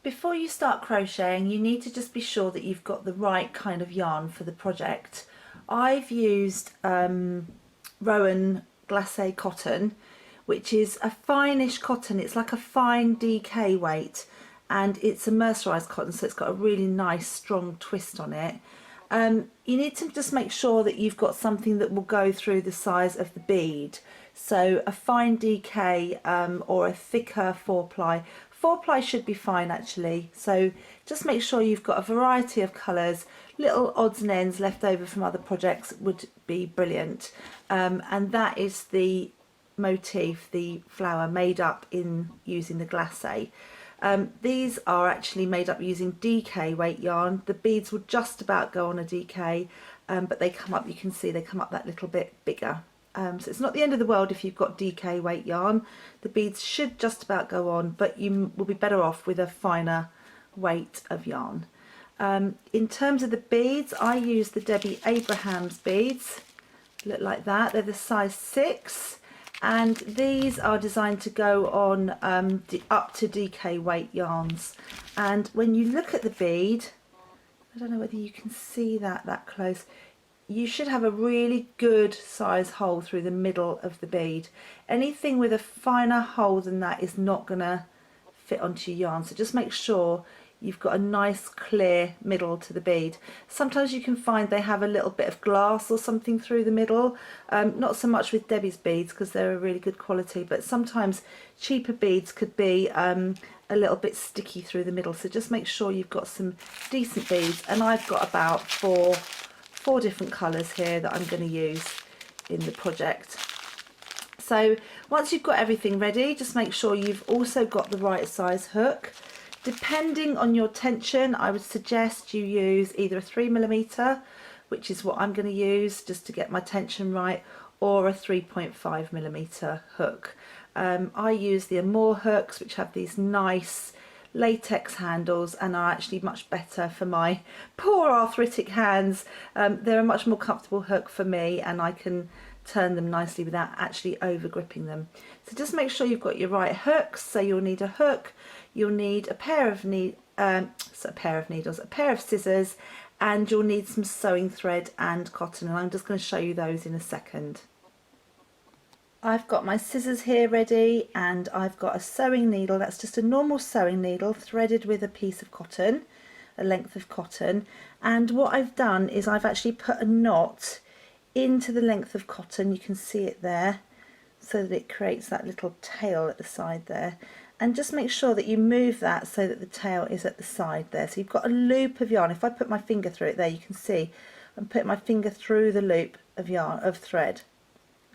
Before you start crocheting, you need to just be sure that you've got the right kind of yarn for the project. I've used Rowan Glace cotton, which is a fine-ish cotton. It's like a fine DK weight, and it's a mercerised cotton, so it's got a really nice strong twist on it. You need to just make sure that you've got something that will go through the size of the bead. So a fine DK or a thicker 4-ply. 4-ply should be fine actually, so just make sure you've got a variety of colours. Little odds and ends left over from other projects would be brilliant, and that is the motif, the flower, made up in using the glacé. These are actually made up using DK weight yarn. The beads will just about go on a DK, but they come up, you can see they come up that little bit bigger. So it's not the end of the world if you've got DK weight yarn. The beads should just about go on, but you will be better off with a finer weight of yarn. In terms of the beads, I use the Debbie Abrahams beads. Look like that. They're the size 6, and these are designed to go on up to DK weight yarns. And when you look at the bead, I don't know whether you can see that close, you should have a really good size hole through the middle of the bead. Anything with a finer hole than that is not going to fit onto your yarn, so just make sure you've got a nice clear middle to the bead. Sometimes you can find they have a little bit of glass or something through the middle, not so much with Debbie's beads because they're a really good quality, but sometimes cheaper beads could be a little bit sticky through the middle, so just make sure you've got some decent beads. And I've got about four different colours here that I'm going to use in the project. So once you've got everything ready, just make sure you've also got the right size hook. Depending on your tension, I would suggest you use either a 3mm, which is what I'm going to use just to get my tension right, or a 3.5mm hook. I use the Amore hooks, which have these nice latex handles and are actually much better for my poor arthritic hands. They're a much more comfortable hook for me, and I can turn them nicely without actually over gripping them. So just make sure you've got your right hooks. So you'll need a hook, you'll need a pair of scissors, and you'll need some sewing thread and cotton, and I'm just going to show you those in a second. I've got my scissors here ready, and I've got a sewing needle. That's just a normal sewing needle threaded with a piece of cotton, a length of cotton, and what I've done is I've actually put a knot into the length of cotton. You can see it there, so that it creates that little tail at the side there, and just make sure that you move that so that the tail is at the side there. So you've got a loop of yarn. If I put my finger through it there, you can see I'm putting my finger through the loop of yarn, of thread.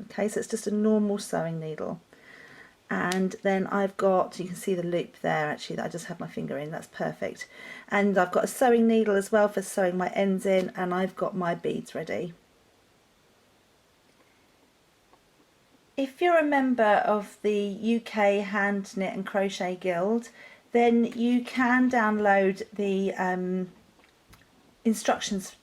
Okay, so it's just a normal sewing needle, and then I've got, you can see the loop there actually that I just had my finger in. That's perfect. And I've got a sewing needle as well for sewing my ends in, and I've got my beads ready. If you're a member of the UK Hand Knit and Crochet Guild, then you can download the instructions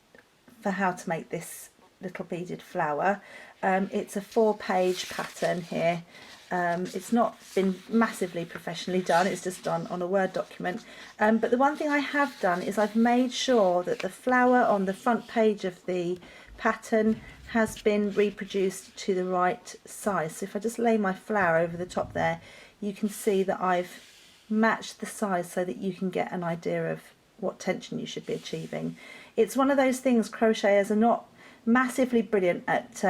for how to make this little beaded flower. It's a 4-page pattern here. It's not been massively professionally done, it's just done on a Word document. But the one thing I have done is I've made sure that the flower on the front page of the pattern has been reproduced to the right size. So if I just lay my flower over the top there, you can see that I've matched the size so that you can get an idea of what tension you should be achieving. It's one of those things, crocheters are not massively brilliant at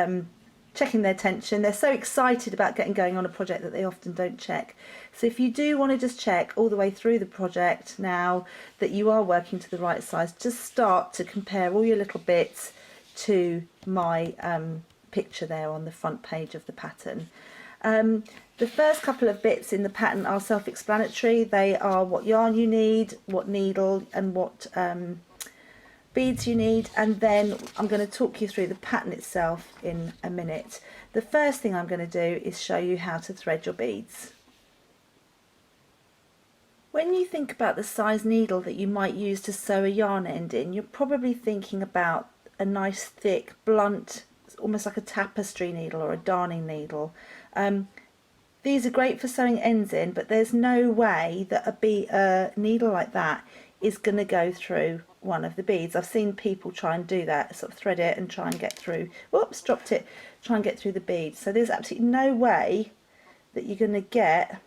checking their tension. They're so excited about getting going on a project that they often don't check. So if you do want to just check all the way through the project now that you are working to the right size, just start to compare all your little bits to my picture there on the front page of the pattern. The first couple of bits in the pattern are self-explanatory. They are what yarn you need, what needle, and what beads you need, and then I'm going to talk you through the pattern itself in a minute. The first thing I'm going to do is show you how to thread your beads. When you think about the size needle that you might use to sew a yarn end in, you're probably thinking about a nice thick blunt, almost like a tapestry needle or a darning needle. These are great for sewing ends in, but there's no way that a needle like that is going to go through one of the beads. I've seen people try and do that, sort of thread it and try and get through, whoops, dropped it, try and get through the bead. So there's absolutely no way that you're going to get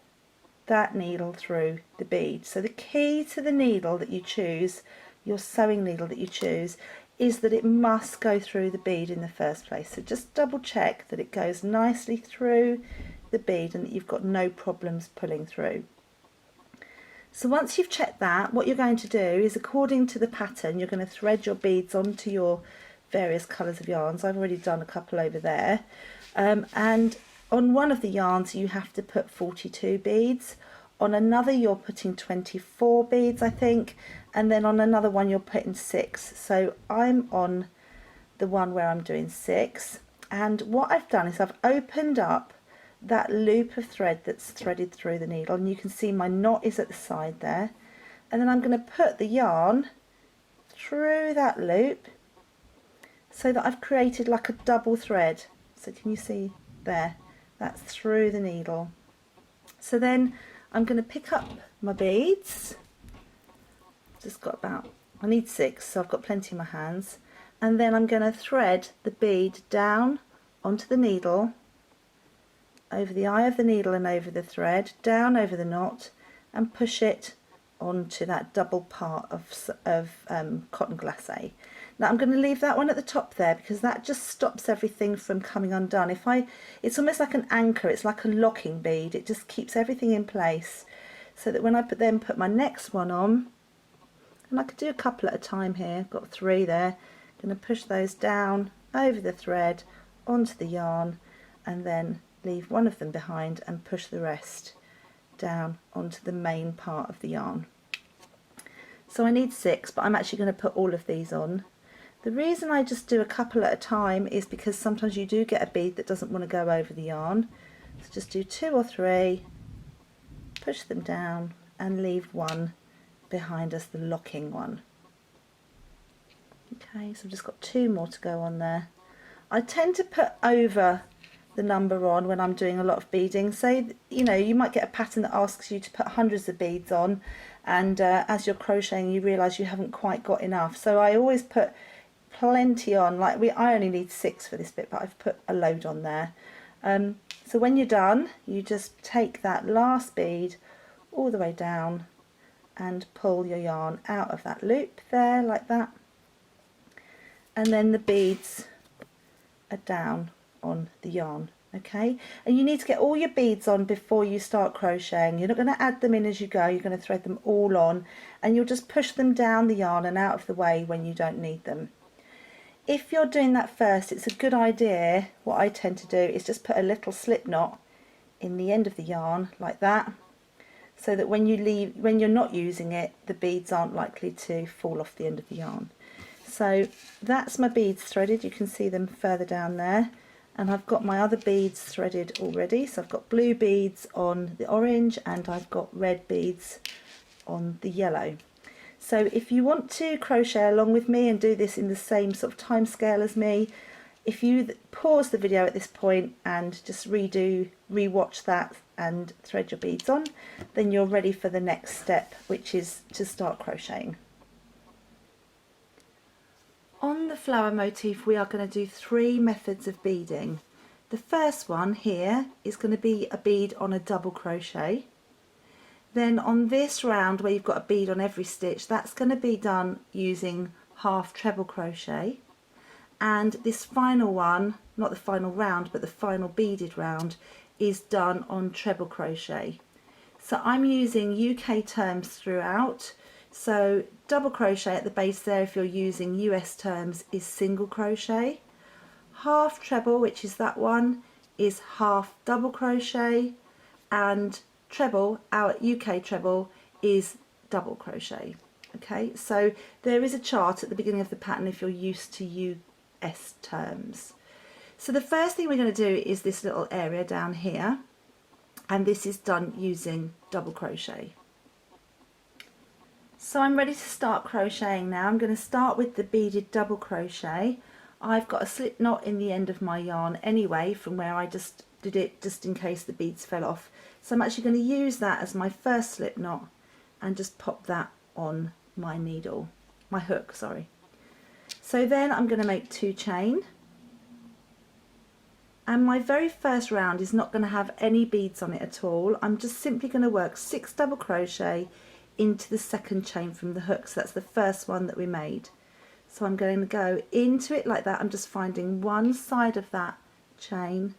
that needle through the bead. So the key to the needle that you choose, your sewing needle that you choose, is that it must go through the bead in the first place. So just double check that it goes nicely through the bead and that you've got no problems pulling through. So once you've checked that, what you're going to do is, according to the pattern, you're going to thread your beads onto your various colours of yarns. I've already done a couple over there, and on one of the yarns you have to put 42 beads, on another you're putting 24 beads I think, and then on another one you're putting 6. So I'm on the one where I'm doing 6, and what I've done is I've opened up that loop of thread that's threaded through the needle, and you can see my knot is at the side there, and then I'm going to put the yarn through that loop so that I've created like a double thread. So can you see there? That's through the needle. So then I'm going to pick up my beads. Just got about, I need 6, so I've got plenty in my hands, and then I'm going to thread the bead down onto the needle, over the eye of the needle and over the thread, down over the knot, and push it onto that double part of cotton glacé. Now I'm going to leave that one at the top there because that just stops everything from coming undone. It's almost like an anchor, it's like a locking bead, it just keeps everything in place so that when I then put my next one on, and I could do a couple at a time here, I've got 3 there, I'm going to push those down over the thread onto the yarn and then leave one of them behind and push the rest down onto the main part of the yarn. So I need 6, but I'm actually going to put all of these on. The reason I just do a couple at a time is because sometimes you do get a bead that doesn't want to go over the yarn. So just do 2 or 3, push them down and leave one behind as the locking one. Okay, so I've just got 2 more to go on there. I tend to put over the number on when I'm doing a lot of beading. Say, you know, you might get a pattern that asks you to put hundreds of beads on, and as you're crocheting you realise you haven't quite got enough. So I always put plenty on, like I only need 6 for this bit, but I've put a load on there. So when you're done, you just take that last bead all the way down and pull your yarn out of that loop there, like that, and then the beads are down on the yarn. Okay, and you need to get all your beads on before you start crocheting. You're not going to add them in as you go, you're going to thread them all on, and you'll just push them down the yarn and out of the way when you don't need them. If you're doing that first, it's a good idea, what I tend to do is just put a little slip knot in the end of the yarn like that, so that when you're not using it, the beads aren't likely to fall off the end of the yarn. So that's my beads threaded, you can see them further down there, and I've got my other beads threaded already. So I've got blue beads on the orange and I've got red beads on the yellow. So if you want to crochet along with me and do this in the same sort of time scale as me, if you pause the video at this point and just rewatch that and thread your beads on, then you're ready for the next step, which is to start crocheting. On the flower motif we are going to do 3 methods of beading. The first one here is going to be a bead on a double crochet. Then on this round where you've got a bead on every stitch, that's going to be done using half treble crochet. And this final one, not the final round but the final beaded round, is done on treble crochet. So I'm using UK terms throughout. So double crochet at the base there, if you're using US terms, is single crochet. Half treble, which is that one, is half double crochet, and treble, our UK treble, is double crochet. Okay, so there is a chart at the beginning of the pattern if you're used to US terms. So the first thing we're going to do is this little area down here, and this is done using double crochet. So I'm ready to start crocheting now. I'm going to start with the beaded double crochet. I've got a slip knot in the end of my yarn anyway from where I just did it just in case the beads fell off. So I'm actually going to use that as my first slip knot and just pop that on my needle, my hook, sorry. So then I'm going to make 2 chain, and my very first round is not going to have any beads on it at all. I'm just simply going to work 6 double crochet into the second chain from the hook. So that's the first one that we made. So I'm going to go into it like that. I'm just finding one side of that chain,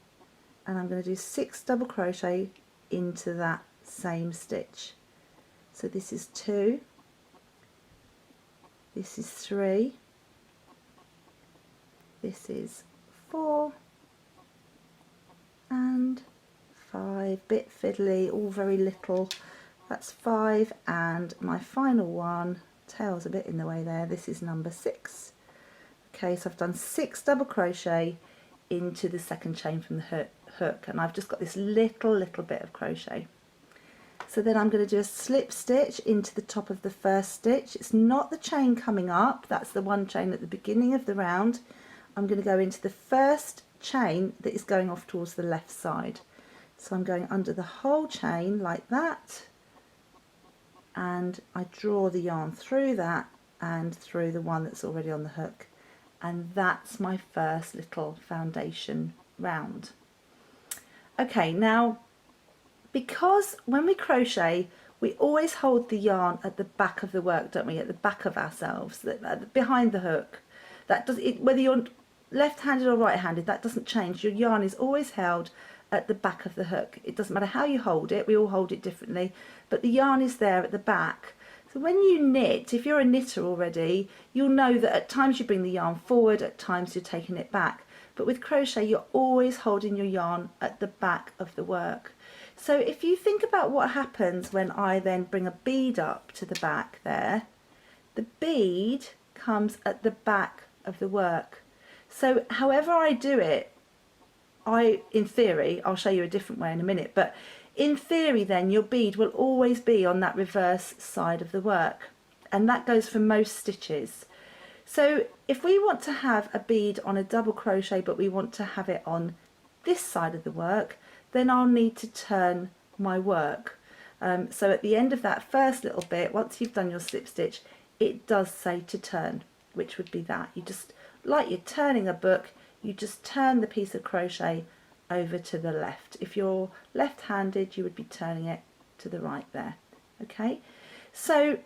and I'm going to do 6 double crochet into that same stitch. So this is 2, this is 3, this is 4 and 5, bit fiddly, all very little, that's 5, and my final one, tail's a bit in the way there, this is number 6. Okay, so I've done 6 double crochet into the second chain from the hook, and I've just got this little bit of crochet. So then I'm going to do a slip stitch into the top of the first stitch. It's not the chain coming up, that's the one chain at the beginning of the round. I'm going to go into the first chain that is going off towards the left side. So I'm going under the whole chain like that, and I draw the yarn through that and through the one that's already on the hook, and that's my first little foundation round. Okay, now because when we crochet we always hold the yarn at the back of the work, don't we, at the back of ourselves, behind the hook. That does it, whether you're left-handed or right-handed, that doesn't change. Your yarn is always held at the back of the hook. It doesn't matter how you hold it, we all hold it differently, but the yarn is there at the back. So when you knit, if you're a knitter already, you'll know that at times you bring the yarn forward, at times you're taking it back. But with crochet, you're always holding your yarn at the back of the work. So if you think about what happens when I then bring a bead up to the back there, the bead comes at the back of the work. So however I do it, in theory, I'll show you a different way in a minute, but in theory then your bead will always be on that reverse side of the work, and that goes for most stitches. So if we want to have a bead on a double crochet but we want to have it on this side of the work, then I'll need to turn my work. So at the end of that first little bit, once you've done your slip stitch, it does say to turn, which would be that. You just, like you're turning a book, you just turn the piece of crochet over to the left. If you're left-handed, you would be turning it to the right there. Okay, so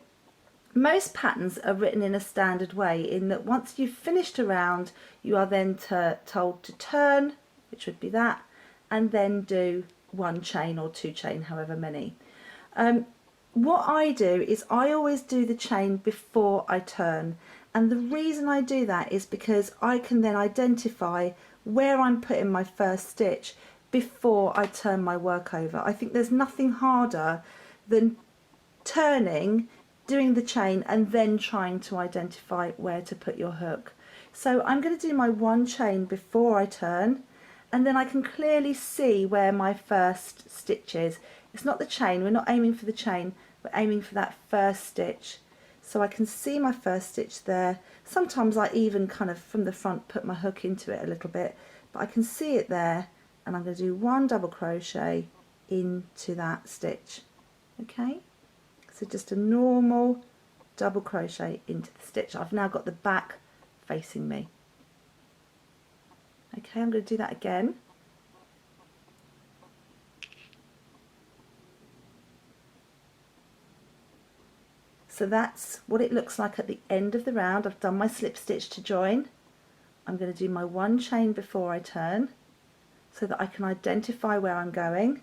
most patterns are written in a standard way, in that once you've finished a round, you are then told to turn, which would be that, and then do 1 chain or 2 chain, however many. What I do is I always do the chain before I turn, and the reason I do that is because I can then identify where I'm putting my first stitch before I turn my work over. I think there's nothing harder than turning, doing the chain, and then trying to identify where to put your hook. So I'm going to do my 1 chain before I turn, and then I can clearly see where my first stitch is. It's not the chain, we're not aiming for the chain, we're aiming for that first stitch. So I can see my first stitch there. Sometimes I even kind of from the front put my hook into it a little bit, but I can see it there, and I'm going to do 1 double crochet into that stitch. Okay, so just a normal double crochet into the stitch. I've now got the back facing me. Okay, I'm going to do that again. So that's what it looks like at the end of the round. I've done my slip stitch to join. I'm going to do my 1 chain before I turn so that I can identify where I'm going.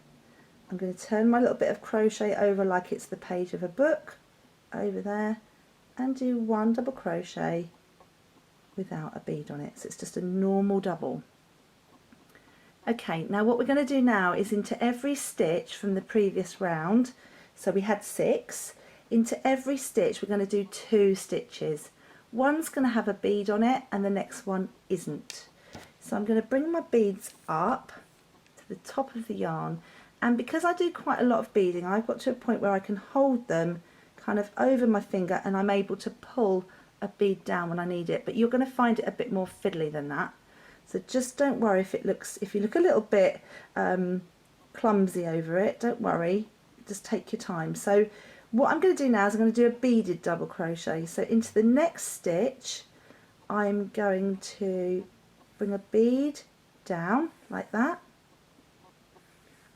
I'm going to turn my little bit of crochet over like it's the page of a book over there, and do 1 double crochet without a bead on it. So it's just a normal double. Okay, now what we're going to do now is into every stitch from the previous round, so we had 6, into every stitch we're going to do 2 stitches. One's going to have a bead on it and the next one isn't. So I'm going to bring my beads up to the top of the yarn, and because I do quite a lot of beading, I've got to a point where I can hold them kind of over my finger and I'm able to pull a bead down when I need it, but you're going to find it a bit more fiddly than that. So just don't worry if you look a little bit clumsy over it, don't worry, just take your time. So what I'm going to do now is I'm going to do a beaded double crochet. So into the next stitch I'm going to bring a bead down like that.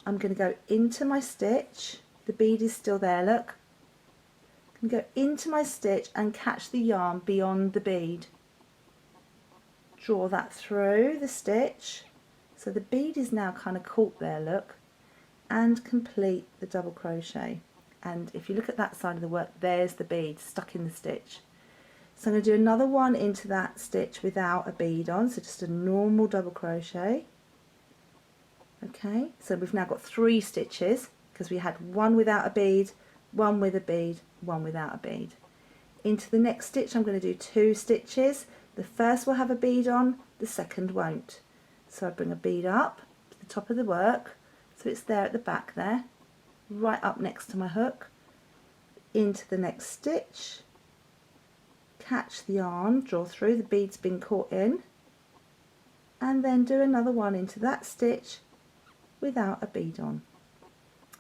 I'm going to go into my stitch, the bead is still there, look. I'm going to go into my stitch and catch the yarn beyond the bead. Draw that through the stitch, so the bead is now kind of caught there, look, and complete the double crochet. And if you look at that side of the work, there's the bead stuck in the stitch. So I'm going to do another one into that stitch without a bead on, so just a normal double crochet. Okay, so we've now got 3 stitches because we had one without a bead, one with a bead, one without a bead. Into the next stitch I'm going to do 2 stitches. The first will have a bead on, the second won't. So I bring a bead up to the top of the work, so it's there at the back there, right up next to my hook. Into the next stitch, catch the yarn, draw through, the bead's been caught in, and then do another one into that stitch without a bead on.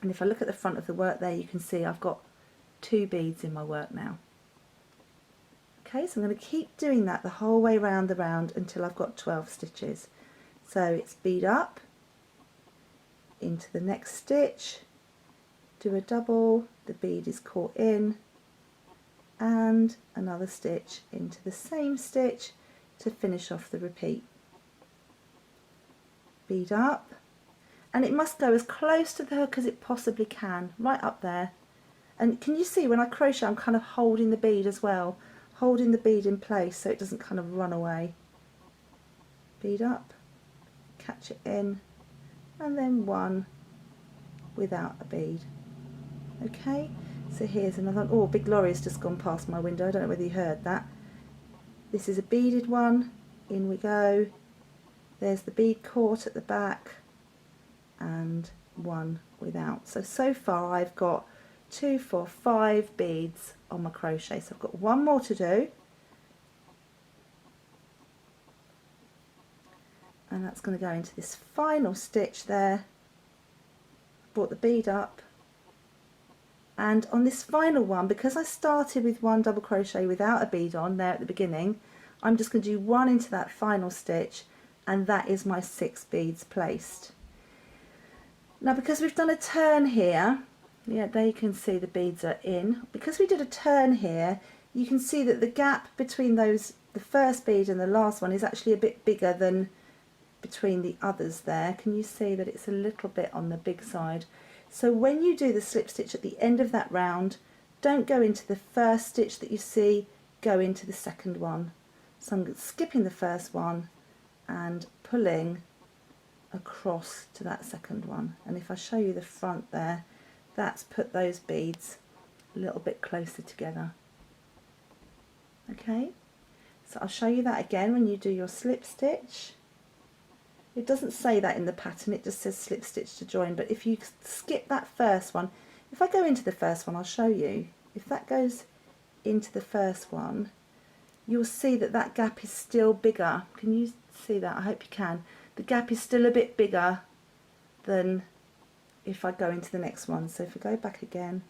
And if I look at the front of the work there, you can see I've got 2 beads in my work now. Okay, so I'm going to keep doing that the whole way round the round until I've got 12 stitches. So it's bead up, into the next stitch, do a double, the bead is caught in, and another stitch into the same stitch to finish off the repeat. Bead up, and it must go as close to the hook as it possibly can, right up there. And can you see when I crochet I'm kind of holding the bead as well, holding the bead in place so it doesn't kind of run away. Bead up, catch it in, and then one without a bead. Okay, so here's another one. Oh, big lorry has just gone past my window, I don't know whether you heard that. This is a beaded one, in we go, there's the bead caught at the back, and one without. So far I've got 2, 4, 5 beads on my crochet, so I've got one more to do, and that's going to go into this final stitch there. Brought the bead up, and on this final one, because I started with 1 double crochet without a bead on there at the beginning, I'm just going to do 1 into that final stitch, and that is my 6 beads placed. Now because we've done a turn here, yeah, there you can see the beads are in. Because we did a turn here, you can see that the gap between those, the first bead and the last one, is actually a bit bigger than between the others there. Can you see that it's a little bit on the big side? So when you do the slip stitch at the end of that round, don't go into the first stitch that you see, go into the second one. So I'm skipping the first one and pulling across to that second one. And if I show you the front there, that's put those beads a little bit closer together. Okay, so I'll show you that again when you do your slip stitch. It doesn't say that in the pattern, it just says slip stitch to join, but if you skip that first one, if I go into the first one, I'll show you. If that goes into the first one, you'll see that that gap is still bigger. Can you see that? I hope you can. The gap is still a bit bigger than if I go into the next one. So if I go back again,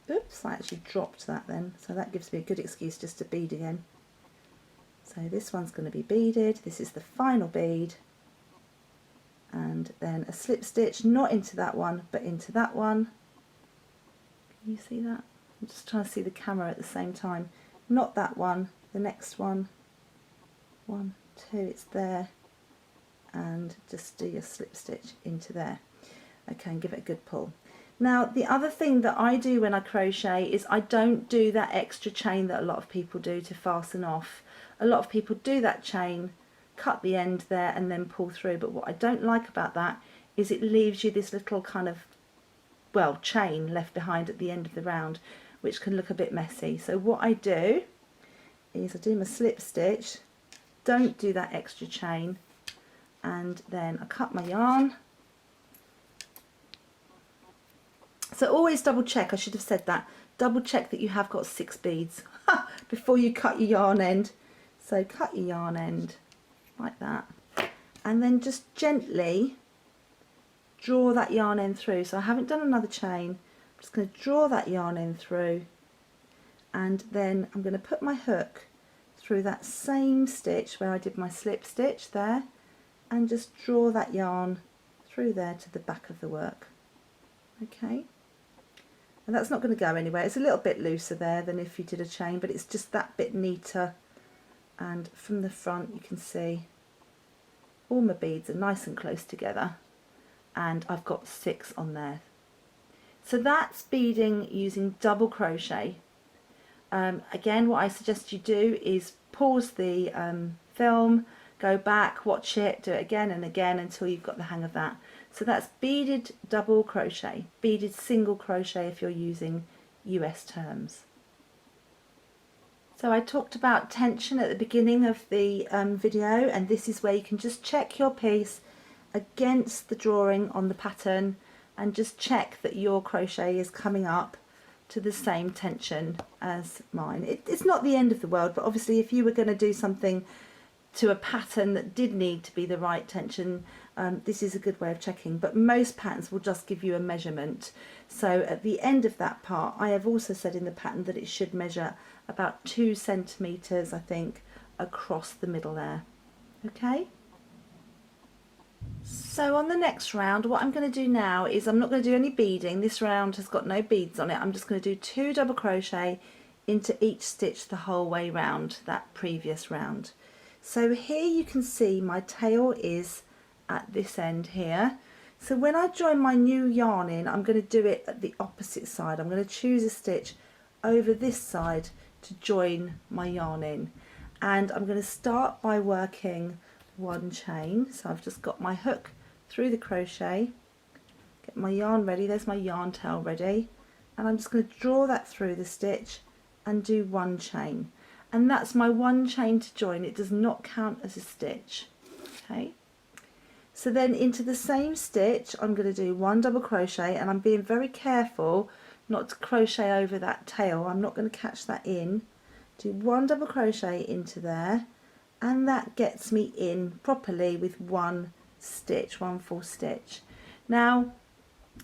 oops, I actually dropped that then, so that gives me a good excuse just to bead again. So this one's going to be beaded, this is the final bead, and then a slip stitch, not into that one but into that one. Can you see that? I'm just trying to see the camera at the same time. Not that one, the next one. 1, 2, it's there, and just do your slip stitch into there. Okay, and give it a good pull. Now the other thing that I do when I crochet is I don't do that extra chain that a lot of people do to fasten off. A lot of people do that chain, cut the end there and then pull through, but what I don't like about that is it leaves you this little kind of, well, chain left behind at the end of the round, which can look a bit messy. So what I do is I do my slip stitch, don't do that extra chain, and then I cut my yarn. So always double check, I should have said that, double check that you have got 6 beads before you cut your yarn end. So cut your yarn end like that, and then just gently draw that yarn end through. So I haven't done another chain, I'm just going to draw that yarn end through, and then I'm going to put my hook through that same stitch where I did my slip stitch there, and just draw that yarn through there to the back of the work. Okay, and that's not going to go anywhere. It's a little bit looser there than if you did a chain, but it's just that bit neater. And from the front you can see all my beads are nice and close together, and I've got 6 on there. So that's beading using double crochet. Again, what I suggest you do is pause the film, go back, watch it, do it again and again until you've got the hang of that. So that's beaded double crochet, beaded single crochet if you're using US terms. So I talked about tension at the beginning of the video, and this is where you can just check your piece against the drawing on the pattern and just check that your crochet is coming up to the same tension as mine. It's not the end of the world, but obviously if you were going to do something to a pattern that did need to be the right tension, this is a good way of checking. But most patterns will just give you a measurement. So at the end of that part, I have also said in the pattern that it should measure about 2 centimeters, I think, across the middle there. Okay. So on the next round, what I'm going to do now is I'm not going to do any beading. This round has got no beads on it. I'm just going to do 2 double crochet into each stitch the whole way round that previous round. So here you can see my tail is at this end here. So when I join my new yarn in, I'm going to do it at the opposite side. I'm going to choose a stitch over this side to join my yarn in, and I'm going to start by working 1 chain. So I've just got my hook through the crochet, get my yarn ready, there's my yarn tail ready, and I'm just going to draw that through the stitch and do 1 chain, and that's my 1 chain to join. It does not count as a stitch. Okay, so then into the same stitch I'm going to do 1 double crochet, and I'm being very careful not to crochet over that tail. I'm not going to catch that in. Do 1 double crochet into there, and that gets me in properly with 1 stitch, 1 full stitch. Now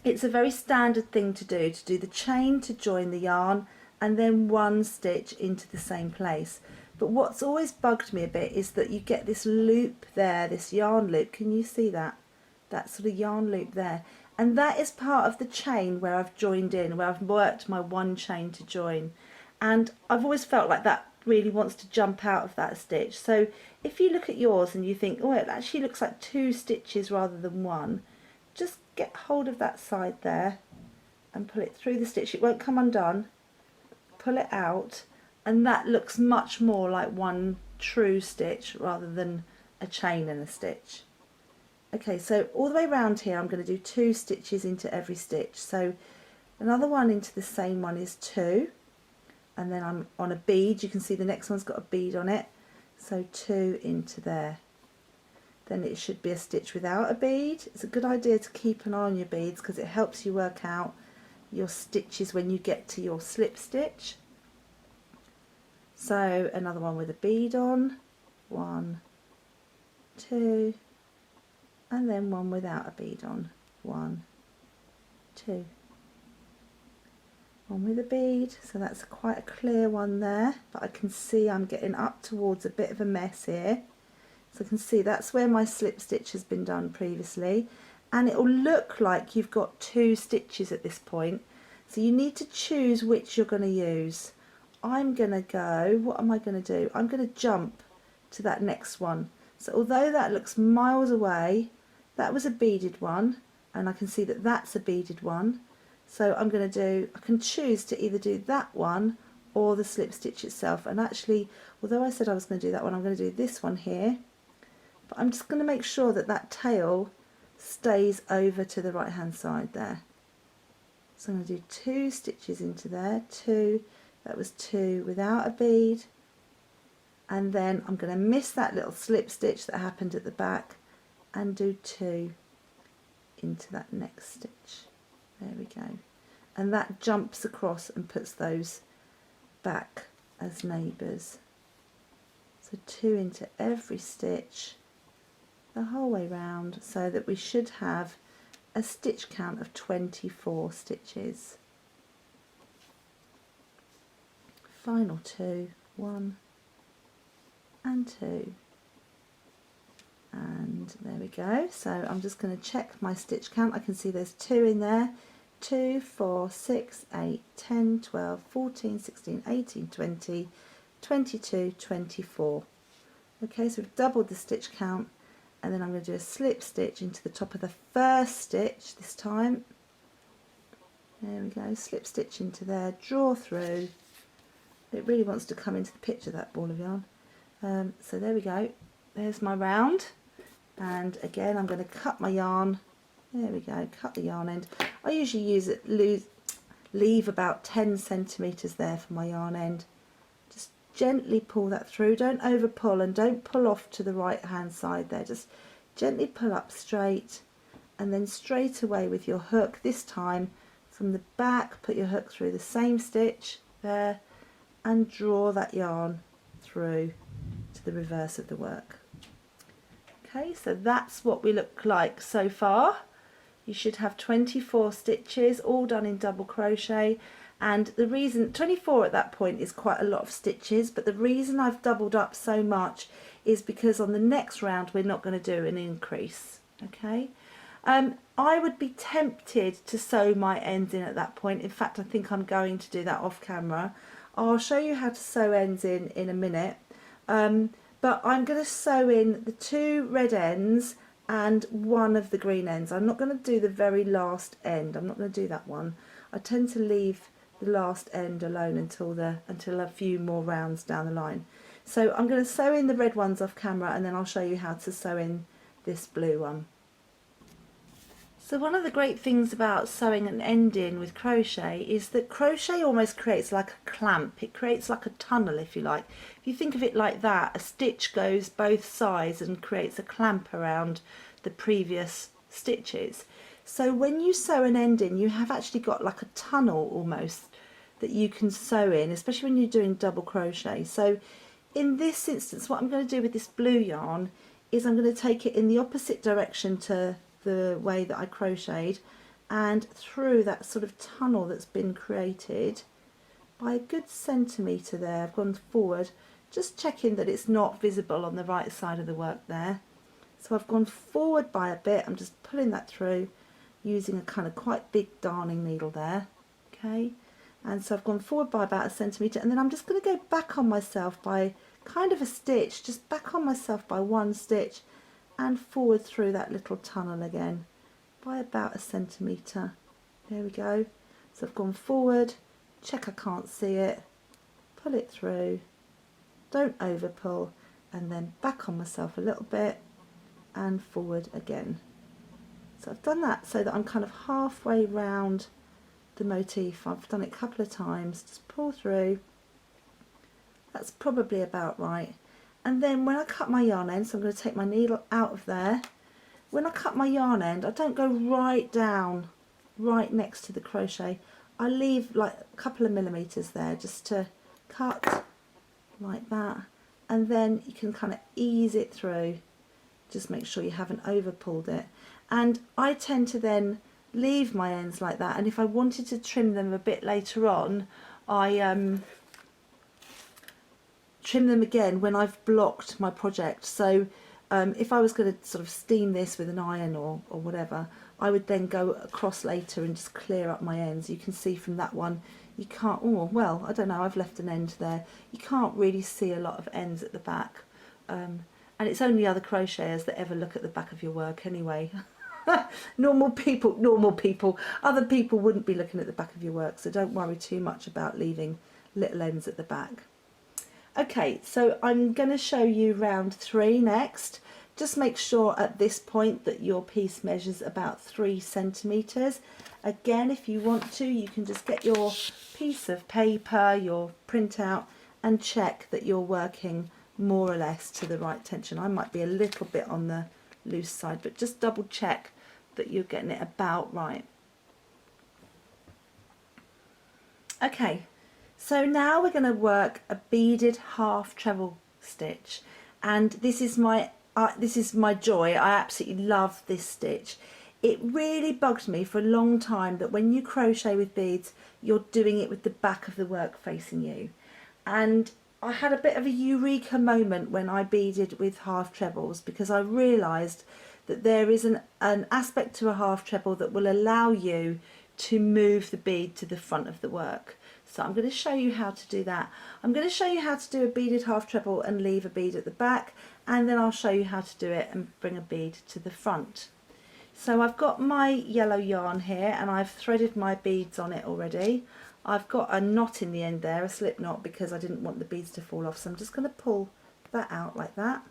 it's a very standard thing to do the chain to join the yarn and then 1 stitch into the same place. But what's always bugged me a bit is that you get this loop there, this yarn loop. Can you see that? That sort of yarn loop there. And that is part of the chain where I've joined in, where I've worked my 1 chain to join. And I've always felt like that really wants to jump out of that stitch. So if you look at yours and you think, oh, it actually looks like 2 stitches rather than 1, just get hold of that side there and pull it through the stitch. It won't come undone. Pull it out, and that looks much more like 1 true stitch rather than a chain and a stitch. Okay, so all the way around here I'm going to do 2 stitches into every stitch. So another one into the same one is 2, and then I'm on a bead. You can see the next one's got a bead on it, so 2 into there. Then it should be a stitch without a bead. It's a good idea to keep an eye on your beads because it helps you work out your stitches when you get to your slip stitch. So another one with a bead on, 1, 2, and then one without a bead on, 1, 2. One with a bead, so that's quite a clear one there, but I can see I'm getting up towards a bit of a mess here. So I can see that's where my slip stitch has been done previously, and it will look like you've got 2 stitches at this point. So you need to choose which you're going to use. I'm going to go, what am I going to do? I'm going to jump to that next one. So although that looks miles away, that was a beaded one, and I can see that that's a beaded one. So I'm going to do, I can choose to either do that one or the slip stitch itself. And actually, although I said I was going to do that one, I'm going to do this one here. But I'm just going to make sure that that tail stays over to the right hand side there. So I'm going to do 2 stitches into there, 2, that was 2 without a bead, and then I'm going to miss that little slip stitch that happened at the back and do 2 into that next stitch. There we go. And that jumps across and puts those back as neighbours. So 2 into every stitch, the whole way round, so that we should have a stitch count of 24 stitches. Final 2, 1 and 2, and there we go. So I'm just going to check my stitch count. I can see there's 2 in there. 2, 4, 6, 8, 10, 12, 14, 16, 18, 20, 22, 24. Okay, so we've doubled the stitch count, and then I'm going to do a slip stitch into the top of the first stitch this time. There we go, slip stitch into there, draw through. It really wants to come into the picture, that ball of yarn. So there we go, there's my round, and again I'm going to cut my yarn. There we go, cut the yarn end. I usually leave about 10 centimetres there for my yarn end. Just gently pull that through, don't over pull, and don't pull off to the right hand side there, just gently pull up straight, and then straight away with your hook, this time from the back, put your hook through the same stitch there and draw that yarn through to the reverse of the work. Okay, so that's what we look like so far. You should have 24 stitches all done in double crochet, and the reason 24 at that point is quite a lot of stitches, but the reason I've doubled up so much is because on the next round we're not going to do an increase. Okay, I would be tempted to sew my ends in at that point. In fact, I think I'm going to do that off camera. I'll show you how to sew ends in a minute, but I'm going to sew in the 2 red ends and 1 of the green ends. I'm not going to do the very last end. I'm not going to do that one. I tend to leave the last end alone until a few more rounds down the line. So I'm going to sew in the red ones off camera, and then I'll show you how to sew in this blue one. So one of the great things about sewing an end in with crochet is that crochet almost creates like a clamp. It creates like a tunnel, if you like. If you think of it like that, a stitch goes both sides and creates a clamp around the previous stitches. So when you sew an end in, you have actually got like a tunnel almost that you can sew in, especially when you're doing double crochet. So in this instance, what I'm going to do with this blue yarn is I'm going to take it in the opposite direction to the way that I crocheted, and through that sort of tunnel that's been created by a good centimetre there. I've gone forward, just checking that it's not visible on the right side of the work there. So I've gone forward by a bit, I'm just pulling that through using a kind of quite big darning needle there. Okay, and so I've gone forward by about a centimetre, and then I'm just going to go back on myself by kind of a stitch, just back on myself by 1 stitch, and forward through that little tunnel again by about a centimetre. There we go. So I've gone forward, check I can't see it, pull it through, don't over pull, and then back on myself a little bit and forward again. So I've done that so that I'm kind of halfway round the motif. I've done it a couple of times, just pull through. That's probably about right. And then when I cut my yarn end, so I'm going to take my needle out of there. When I cut my yarn end, I don't go right down, right next to the crochet. I leave like a couple of millimetres there just to cut like that. And then you can kind of ease it through. Just make sure you haven't over pulled it. And I tend to then leave my ends like that. And if I wanted to trim them a bit later on, I trim them again when I've blocked my project. So if I was going to sort of steam this with an iron or whatever, I would then go across later and just clear up my ends. You can see from that one, you can't, oh well, I don't know, I've left an end there. You can't really see a lot of ends at the back. And it's only other crocheters that ever look at the back of your work anyway. Normal people, other people wouldn't be looking at the back of your work, so don't worry too much about leaving little ends at the back. Okay, so I'm going to show you round 3 next. Just make sure at this point that your piece measures about 3 centimetres. Again, if you want to, you can just get your piece of paper, your printout, and check that you're working more or less to the right tension. I might be a little bit on the loose side, but just double check that you're getting it about right. Okay. So now we're going to work a beaded half treble stitch, and this is my this is my joy. I absolutely love this stitch. It really bugged me for a long time that when you crochet with beads, you're doing it with the back of the work facing you. And I had a bit of a eureka moment when I beaded with half trebles, because I realised that there is an aspect to a half treble that will allow you to move the bead to the front of the work. So I'm going to show you how to do that. I'm going to show you how to do a beaded half treble and leave a bead at the back, and then I'll show you how to do it and bring a bead to the front. So I've got my yellow yarn here and I've threaded my beads on it already. I've got a knot in the end there, a slip knot, because I didn't want the beads to fall off. So I'm just going to pull that out like that.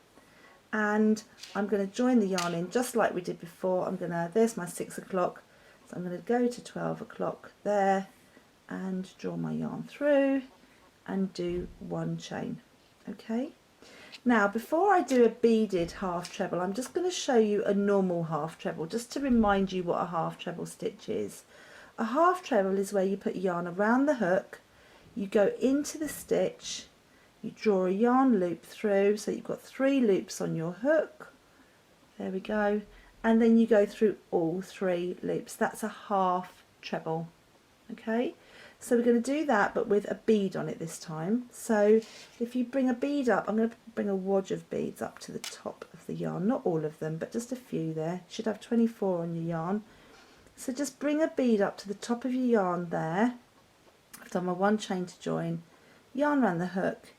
And I'm going to join the yarn in just like we did before. There's my 6 o'clock. So I'm going to go to 12 o'clock there and draw my yarn through and do 1 chain. Okay. Now, before I do a beaded half treble, I'm just going to show you a normal half treble, just to remind you what a half treble stitch is. A half treble is where you put yarn around the hook, you go into the stitch, you draw a yarn loop through, so you've got 3 loops on your hook, there we go, and then you go through all 3 loops. That's a half treble. Okay, so we're going to do that but with a bead on it this time. So if you bring a bead up, I'm going to bring a wodge of beads up to the top of the yarn, not all of them but just a few there. You should have 24 on your yarn. So just bring a bead up to the top of your yarn there. I've done my 1 chain to join, yarn around the hook,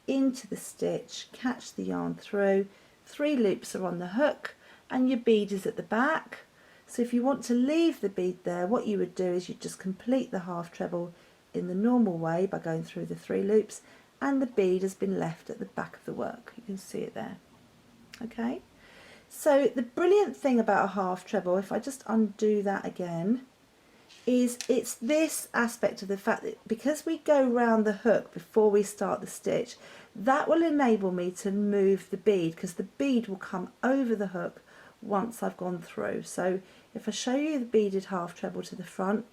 into the stitch, catch the yarn through, 3 loops are on the hook and your bead is at the back. So if you want to leave the bead there, what you would do is you just complete the half treble in the normal way by going through the 3 loops, and the bead has been left at the back of the work. You can see it there. Okay, so the brilliant thing about a half treble, if I just undo that again, is it's this aspect of the fact that because we go round the hook before we start the stitch, that will enable me to move the bead, because the bead will come over the hook once I've gone through. So if I show you the beaded half treble to the front,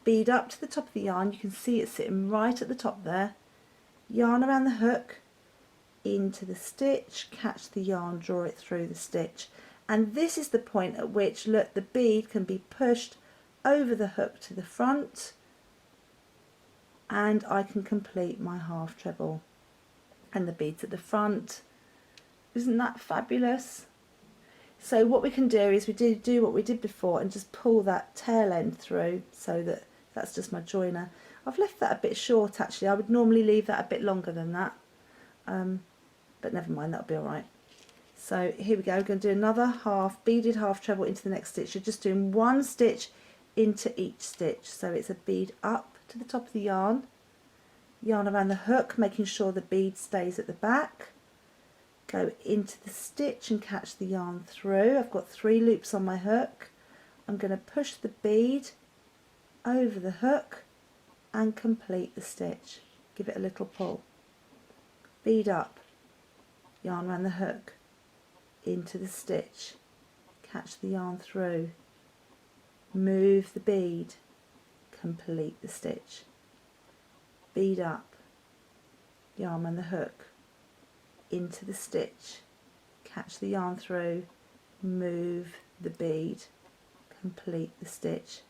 bead up to the top of the yarn, you can see it sitting right at the top there, yarn around the hook, into the stitch, catch the yarn, draw it through the stitch, and this is the point at which, look, the bead can be pushed over the hook to the front and I can complete my half treble, and the beads at the front. Isn't that fabulous? So what we can do is we do what we did before and just pull that tail end through, so that's just my joiner. I've left that a bit short actually. I would normally leave that a bit longer than that, but never mind, that'll be alright. So here we go, we're going to do another beaded half treble into the next stitch. You're just doing 1 stitch into each stitch. So it's a bead up to the top of the yarn, yarn around the hook, making sure the bead stays at the back, go into the stitch and catch the yarn through. I've got 3 loops on my hook. I'm going to push the bead over the hook and complete the stitch. Give it a little pull. Bead up, yarn around the hook, into the stitch, catch the yarn through, move the bead, complete the stitch. Bead up, yarn around the hook, into the stitch, catch the yarn through, move the bead, complete the stitch,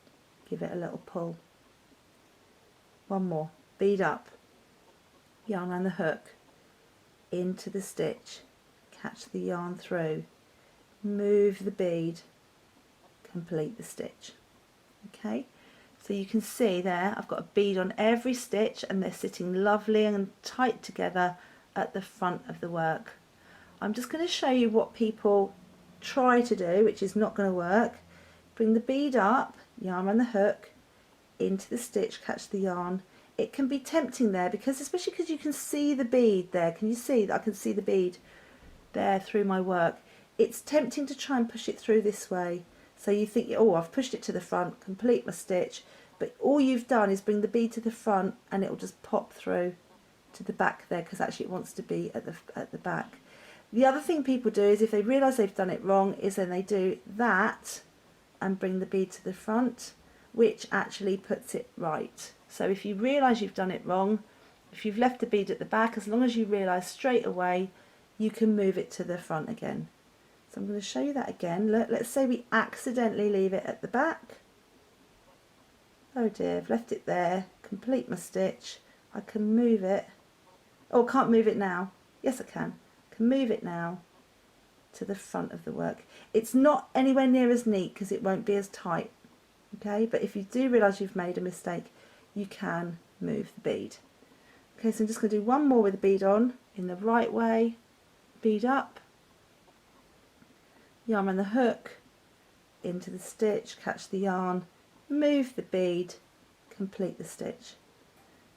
give it a little pull. 1 more, bead up, yarn around the hook, into the stitch, catch the yarn through, move the bead, complete the stitch. Okay, so you can see there I've got a bead on every stitch and they're sitting lovely and tight together at the front of the work. I'm just going to show you what people try to do, which is not going to work. Bring the bead up, yarn around the hook, into the stitch, catch the yarn. It can be tempting there, because especially because you can see the bead there. Can you see that? I can see the bead there through my work. It's tempting to try and push it through this way. So you think, oh, I've pushed it to the front, complete my stitch, but all you've done is bring the bead to the front and it will just pop through to the back there, because actually it wants to be at the back. The other thing people do is, if they realise they've done it wrong, is then they do that and bring the bead to the front, which actually puts it right. So if you realise you've done it wrong, if you've left the bead at the back, as long as you realise straight away, you can move it to the front again. So I'm going to show you that again. Let's say we accidentally leave it at the back. Oh dear, I've left it there. Complete my stitch. I can move it. Oh, can't move it now. Yes, I can. Can move it now to the front of the work. It's not anywhere near as neat because it won't be as tight. Okay, but if you do realise you've made a mistake, you can move the bead. Okay, so I'm just going to do one more with the bead on in the right way. Bead up, yarn around the hook, into the stitch, catch the yarn, move the bead, complete the stitch.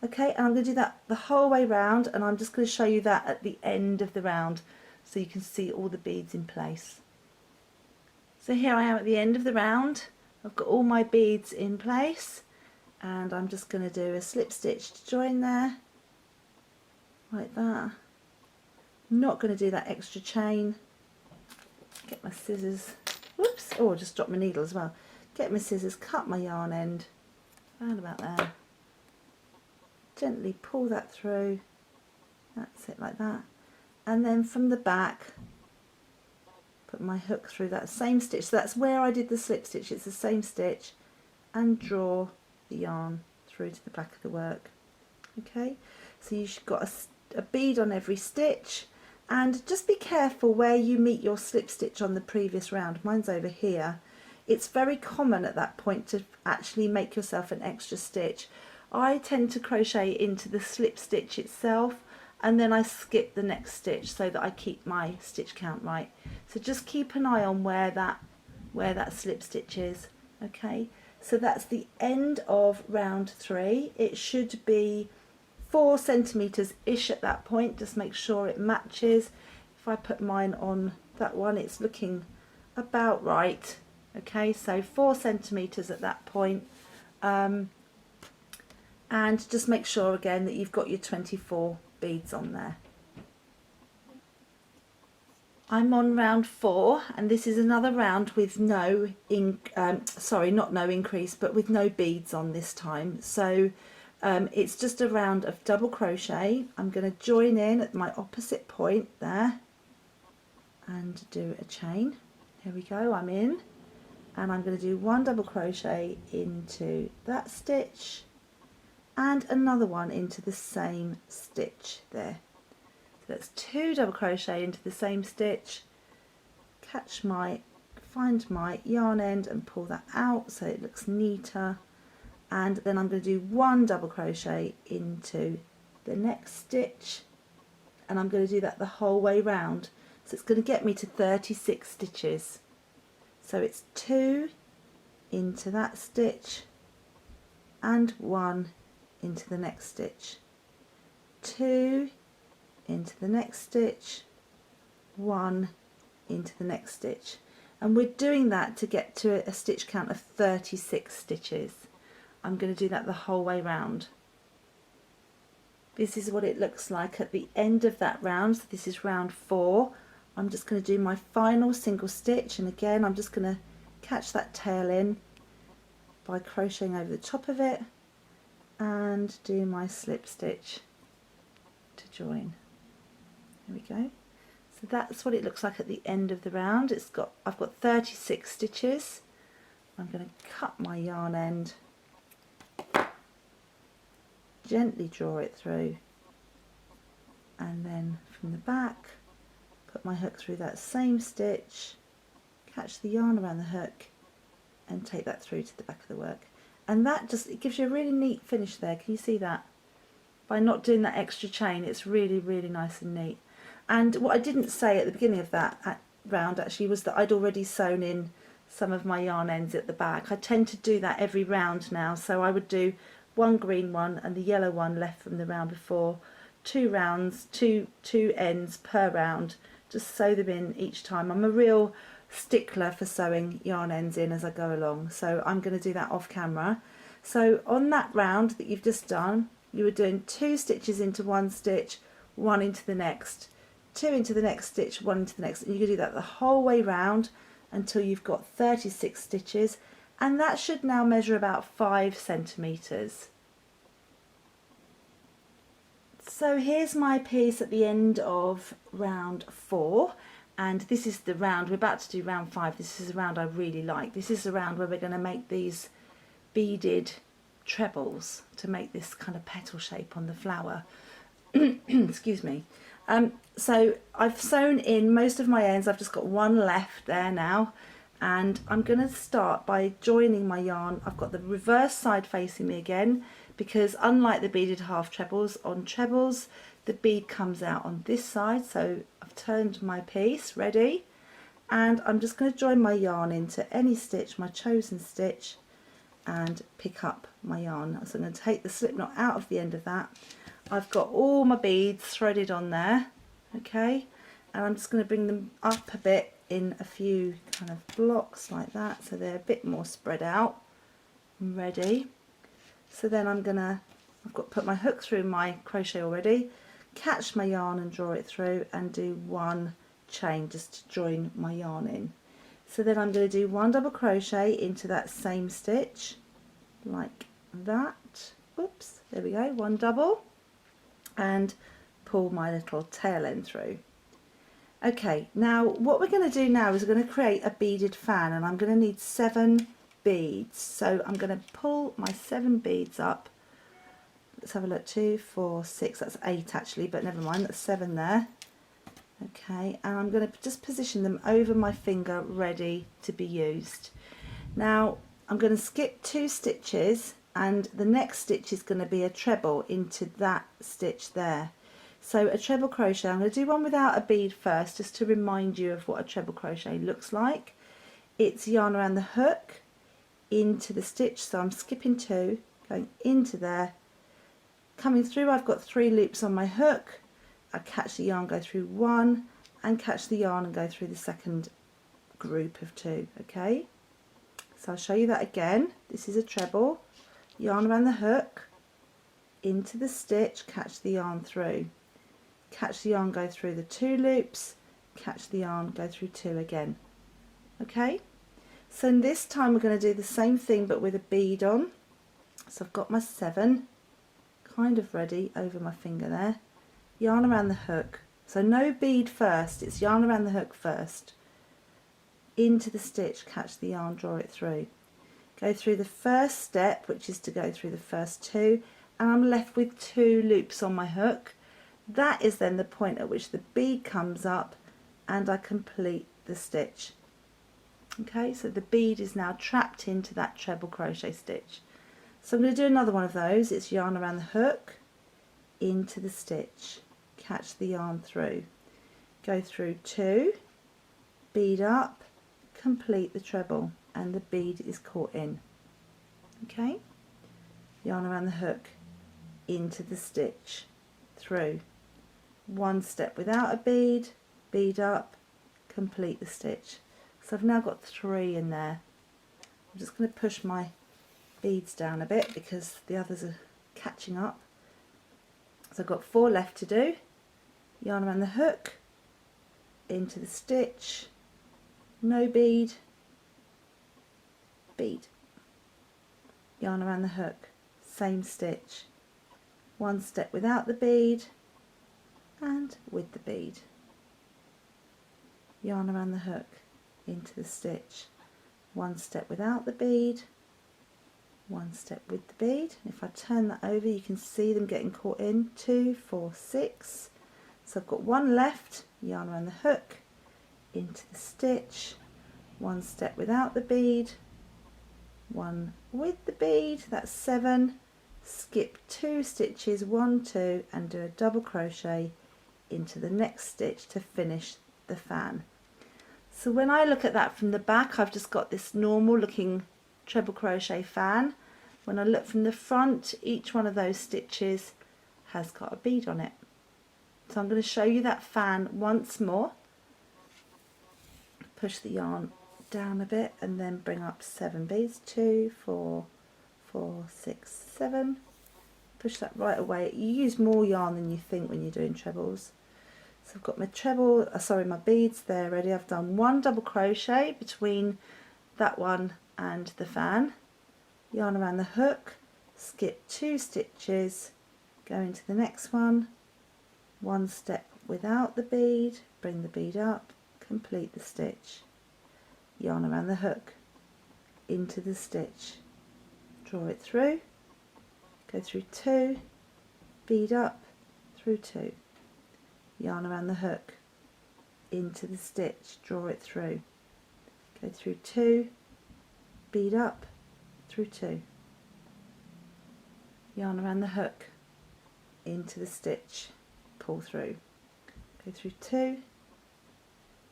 Okay, and I'm going to do that the whole way round, and I'm just going to show you that at the end of the round so you can see all the beads in place. So here I am at the end of the round. I've got all my beads in place, and I'm just going to do a slip stitch to join there, like that. I'm not going to do that extra chain. Get my scissors. Whoops! Oh, I just dropped my needle as well. Get my scissors, cut my yarn end, round about there. Gently pull that through. That's it, like that. And then from the back, put my hook through that same stitch. So that's where I did the slip stitch. It's the same stitch, and draw the yarn through to the back of the work. Okay, so you've got a bead on every stitch, and just be careful where you meet your slip stitch on the previous round. Mine's over here. It's very common at that point to actually make yourself an extra stitch. I tend to crochet into the slip stitch itself, and then I skip the next stitch so that I keep my stitch count right. So just keep an eye on where that slip stitch is. Okay, so that's the end of round 3. It should be 4 centimeters ish at that point. Just make sure it matches. If I put mine on that one, it's looking about right. Okay, so 4 centimeters at that point. And just make sure again that you've got your 24 beads on there. I'm on round 4, and this is another round with no not no increase, but with no beads on this time. So it's just a round of double crochet. I'm going to join in at my opposite point there and do a chain. Here we go, I'm in, and I'm going to do 1 double crochet into that stitch and another one into the same stitch there. So that's 2 double crochet into the same stitch, find my yarn end and pull that out so it looks neater, and then I'm going to do 1 double crochet into the next stitch, and I'm going to do that the whole way round. So it's going to get me to 36 stitches. So it's 2 into that stitch and 1 into the next stitch, 2 into the next stitch, 1 into the next stitch, and we're doing that to get to a stitch count of 36 stitches. I'm going to do that the whole way round. This is what it looks like at the end of that round. So this is round 4. I'm just going to do my final single stitch, and again I'm just going to catch that tail in by crocheting over the top of it and do my slip stitch to join. There we go. So that's what it looks like at the end of the round. I've got 36 stitches. I'm going to cut my yarn end, gently draw it through, and then from the back put my hook through that same stitch, catch the yarn around the hook and take that through to the back of the work. And that it gives you a really neat finish there. Can you see that? By not doing that extra chain, it's really, really nice and neat. And what I didn't say at the beginning of that round actually was that I'd already sewn in some of my yarn ends at the back. I tend to do that every round now, so I would do 1 green one and the yellow one left from the round before, 2 rounds, two ends per round, just sew them in each time. I'm a real stickler for sewing yarn ends in as I go along, so I'm going to do that off camera. So on that round that you've just done, you were doing 2 stitches into 1 stitch, 1 into the next, 2 into the next stitch, 1 into the next, and you can do that the whole way round until you've got 36 stitches, and that should now measure about 5 centimeters. So here's my piece at the end of round 4, And this is the round, we're about to do round 5. This is a round I really like. This is the round where we're going to make these beaded trebles to make this kind of petal shape on the flower. Excuse me. So I've sewn in most of my ends. I've just got one left there now, and I'm going to start by joining my yarn. I've got the reverse side facing me again, because unlike the beaded half trebles, on trebles the bead comes out on this side. So I've turned my piece ready, and I'm just going to join my yarn into any stitch, my chosen stitch, and pick up my yarn. So I'm going to take the slip knot out of the end of that. I've got all my beads threaded on there, okay, and I'm just going to bring them up a bit in a few kind of blocks like that, so they're a bit more spread out. I'm ready. So then I've got to put my hook through my crochet already, catch my yarn and draw it through, and do one chain just to join my yarn in. So then I'm going to do 1 double crochet into that same stitch like that. Oops, there we go, 1 double, and pull my little tail end through. Okay, now what we're going to do now is we're going to create a beaded fan, and I'm going to need 7 beads. So I'm going to pull my 7 beads up. Let's have a look. 2, 4, 6, that's 8 actually, but never mind, that's 7 there. Okay, and I'm going to just position them over my finger ready to be used. Now I'm going to skip 2 stitches, and the next stitch is going to be a treble into that stitch there. So a treble crochet, I'm going to do one without a bead first, just to remind you of what a treble crochet looks like. It's yarn around the hook into the stitch, so I'm skipping 2, going into there, coming through. I've got 3 loops on my hook. I catch the yarn, go through 1, and catch the yarn and go through the second group of 2. Okay, so I'll show you that again. This is a treble, yarn around the hook, into the stitch, catch the yarn through, catch the yarn, go through the 2 loops, catch the yarn, go through 2 again. Okay, so this time we're going to do the same thing but with a bead on. So I've got my 7 kind of ready over my finger there, yarn around the hook, so no bead first, it's yarn around the hook first, into the stitch, catch the yarn, draw it through, go through the first step, which is to go through the first 2, and I'm left with 2 loops on my hook. That is then the point at which the bead comes up and I complete the stitch. Okay, so the bead is now trapped into that treble crochet stitch. So I'm going to do another one of those. It's yarn around the hook, into the stitch, catch the yarn through, go through 2, bead up, complete the treble, and the bead is caught in. Okay, yarn around the hook, into the stitch, through, 1 step without a bead, bead up, complete the stitch. So I've now got 3 in there. I'm just going to push my beads down a bit because the others are catching up. So I've got 4 left to do. Yarn around the hook, into the stitch, no bead, bead, yarn around the hook, same stitch, 1 step without the bead and with the bead, yarn around the hook, into the stitch, 1 step without the bead, 1 step with the bead. If I turn that over, you can see them getting caught in. 2, 4, 6. So I've got 1 left, yarn around the hook, into the stitch, 1 step without the bead, 1 with the bead, that's 7, skip 2 stitches, 1, 2, and do a double crochet into the next stitch to finish the fan. So when I look at that from the back, I've just got this normal looking treble crochet fan. When I look from the front, each one of those stitches has got a bead on it. So I'm going to show you that fan once more. Push the yarn down a bit and then bring up 7 beads. 2, 4, 4, 6, 7. Push that right away. You use more yarn than you think when you're doing trebles. So I've got my treble, my beads there ready. I've done 1 double crochet between that one and the fan. Yarn around the hook, skip 2 stitches, go into the next one, 1 step without the bead, bring the bead up, complete the stitch, yarn around the hook, into the stitch, draw it through, go through 2, bead up, through 2, yarn around the hook, into the stitch, draw it through, go through 2, bead up, through 2, yarn around the hook, into the stitch, pull through, go through 2,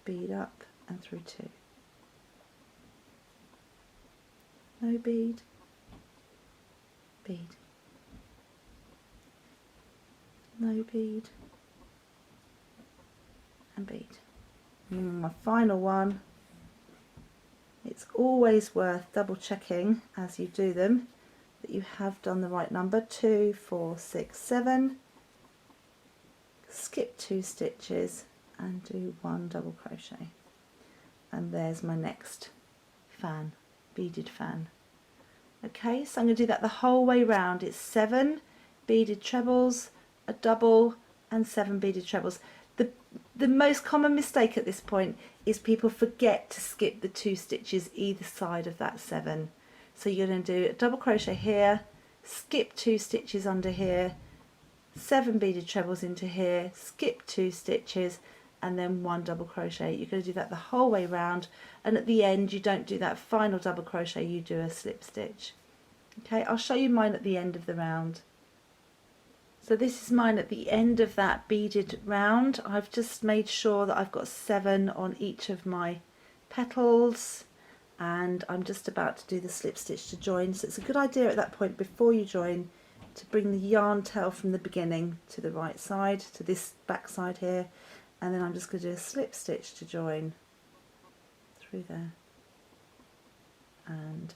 bead up and through 2, no bead, bead, no bead and bead. And my final one, it's always worth double checking as you do them that you have done the right number. 2, 4, 6, 7, skip 2 stitches and do 1 double crochet, and there's my next fan, beaded fan. Okay, so I'm going to do that the whole way round. It's 7 beaded trebles, a double and 7 beaded trebles. The most common mistake at this point is people forget to skip the 2 stitches either side of that 7. So you're going to do a double crochet here, skip 2 stitches under here, 7 beaded trebles into here, skip 2 stitches and then 1 double crochet. You're going to do that the whole way round, and at the end you don't do that final double crochet, you do a slip stitch. Okay, I'll show you mine at the end of the round. So this is mine at the end of that beaded round. I've just made sure that I've got 7 on each of my petals, and I'm just about to do the slip stitch to join. So it's a good idea at that point, before you join, to bring the yarn tail from the beginning to the right side, to this back side here, and then I'm just going to do a slip stitch to join through there. And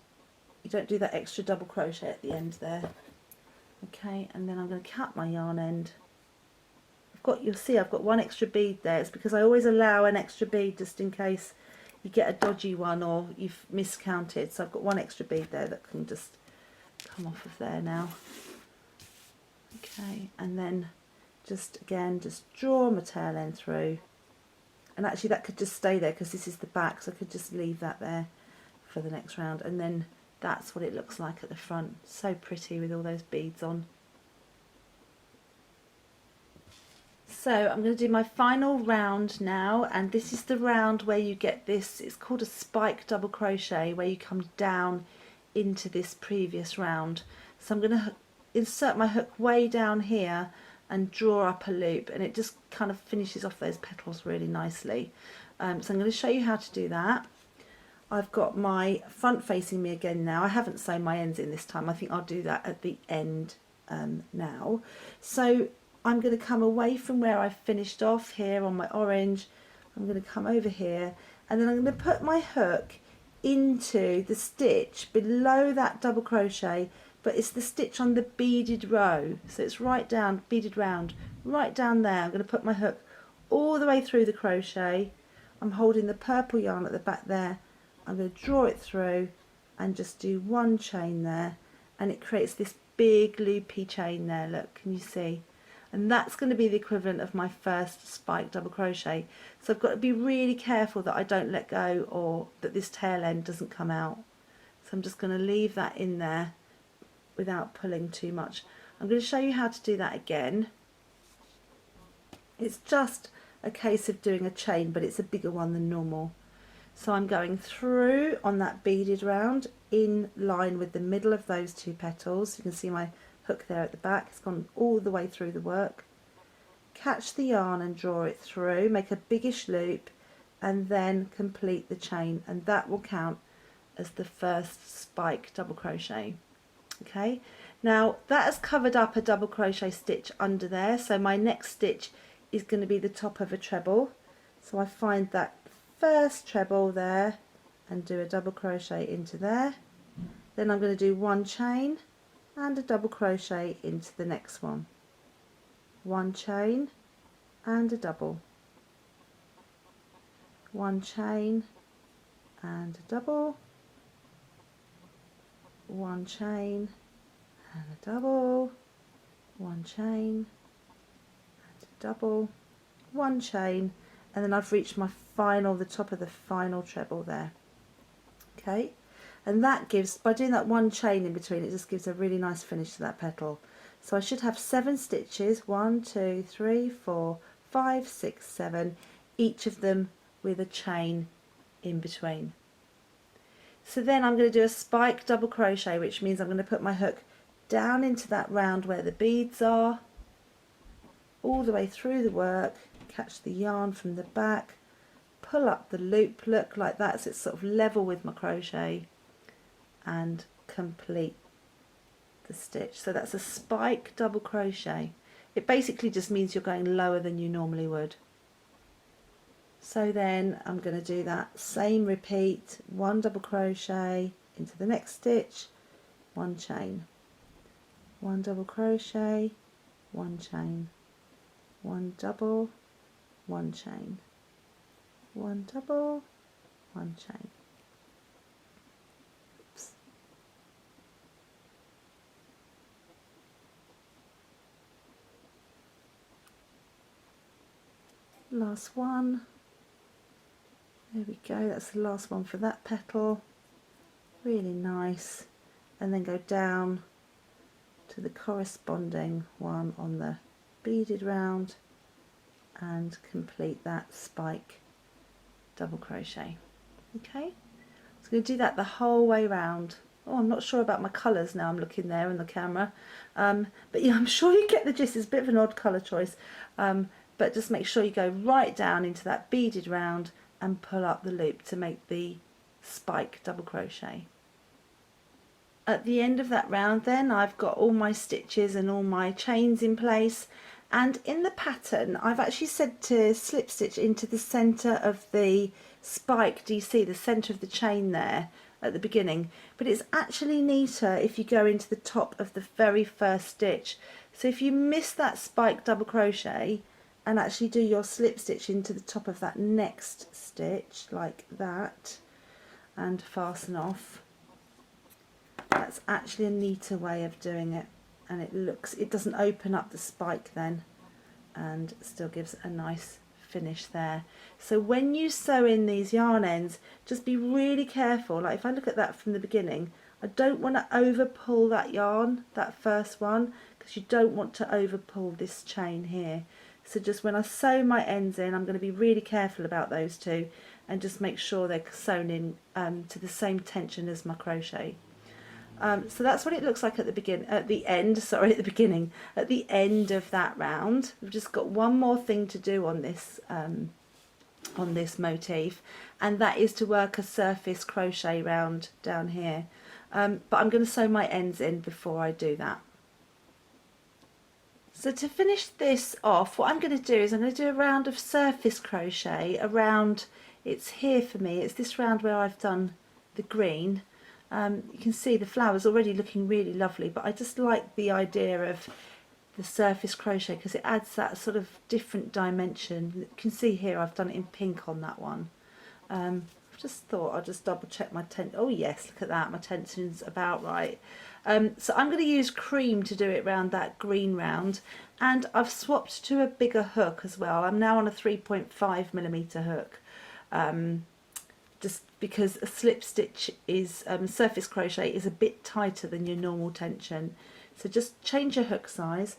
you don't do that extra double crochet at the end there. Okay, and then I'm going to cut my yarn end. You'll see I've got 1 extra bead there. It's because I always allow an extra bead just in case you get a dodgy one or you've miscounted. So I've got 1 extra bead there that can just come off of there now. Okay, and then just draw my tail end through, and actually that could just stay there because this is the back, so I could just leave that there for the next round, and then that's what it looks like at the front. So pretty with all those beads on. So I'm going to do my final round now, and this is the round where you get this, it's called a spike double crochet, where you come down into this previous round. So I'm going to insert my hook way down here and draw up a loop, and it just kind of finishes off those petals really nicely. So I'm going to show you how to do that. I've got my front facing me again now. I haven't sewn my ends in this time. I think I'll do that at the end now. So I'm going to come away from where I finished off here on my orange. I'm going to come over here, and then I'm going to put my hook into the stitch below that double crochet, but it's the stitch on the beaded row. So it's right down, beaded round, right down there. I'm going to put my hook all the way through the crochet. I'm holding the purple yarn at the back there. I'm going to draw it through and just do 1 chain there, and it creates this big loopy chain there, look, can you see? And that's going to be the equivalent of my first spike double crochet. So I've got to be really careful that I don't let go, or that this tail end doesn't come out. So I'm just going to leave that in there without pulling too much. I'm going to show you how to do that again. It's just a case of doing a chain, but it's a bigger one than normal. So I'm going through on that beaded round in line with the middle of those 2 petals. You can see my hook there at the back. It's gone all the way through the work. Catch the yarn and draw it through, make a biggish loop, and then complete the chain, and that will count as the first spike double crochet. Okay, now that has covered up a double crochet stitch under there, so my next stitch is going to be the top of a treble. So I find that first treble there and do a double crochet into there. Then I'm going to do 1 chain and a double crochet into the next one. 1 chain and a double. 1 chain and a double. 1 chain and a double. 1 chain and a double. 1 chain, and then I've reached my the top of the final treble there. Okay, and that gives, by doing that one chain in between, it just gives a really nice finish to that petal. So I should have 7 stitches, 1, 2, 3, 4, 5, 6, 7, each of them with a chain in between. So then I'm going to do a spike double crochet, which means I'm going to put my hook down into that round where the beads are, all the way through the work, catch the yarn from the back, pull up the loop, look like that, so it's sort of level with my crochet, and complete the stitch. So that's a spike double crochet. It basically just means you're going lower than you normally would. So then I'm going to do that same repeat, 1 double crochet into the next stitch, 1 chain, 1 double crochet, 1 chain, 1 double, 1 chain, 1 double, 1 chain. Oops. Last one. There we go, that's the last one for that petal. Really nice. And then go down to the corresponding one on the beaded round and complete that spike double crochet. Okay, so I'm going to do that the whole way round. Oh, I'm not sure about my colours now, I'm looking there in the camera. But yeah, I'm sure you get the gist. It's a bit of an odd colour choice. But just make sure you go right down into that beaded round and pull up the loop to make the spike double crochet. At the end of that round then I've got all my stitches and all my chains in place, and in the pattern I've actually said to slip stitch into the centre of the spike. Do you see the centre of the chain there at the beginning? But it's actually neater if you go into the top of the very first stitch. So if you miss that spike double crochet and actually do your slip stitch into the top of that next stitch like that and fasten off, that's actually a neater way of doing it, and it doesn't open up the spike then, and still gives a nice finish there. So when you sew in these yarn ends, just be really careful. Like if I look at that from the beginning, I don't want to over pull that yarn, that first one, because you don't want to over pull this chain here. So just when I sew my ends in, I'm going to be really careful about those two and just make sure they're sewn in to the same tension as my crochet. So that's what it looks like at the end of that round. We've just got one more thing to do on this motif, and that is to work a surface crochet round down here. But I'm going to sew my ends in before I do that. So to finish this off, what I'm going to do is I'm going to do a round of surface crochet around, it's here for me, it's this round where I've done the green. You can see the flowers already looking really lovely, but I just like the idea of the surface crochet because it adds that sort of different dimension. You can see here I've done it in pink on that one. I've just thought I'll just double check my tension. Oh yes, look at that, my tension's about right. So I'm going to use cream to do it around that green round, and I've swapped to a bigger hook as well. I'm now on a 3.5mm hook. Just because a slip stitch is, surface crochet is a bit tighter than your normal tension. So just change your hook size.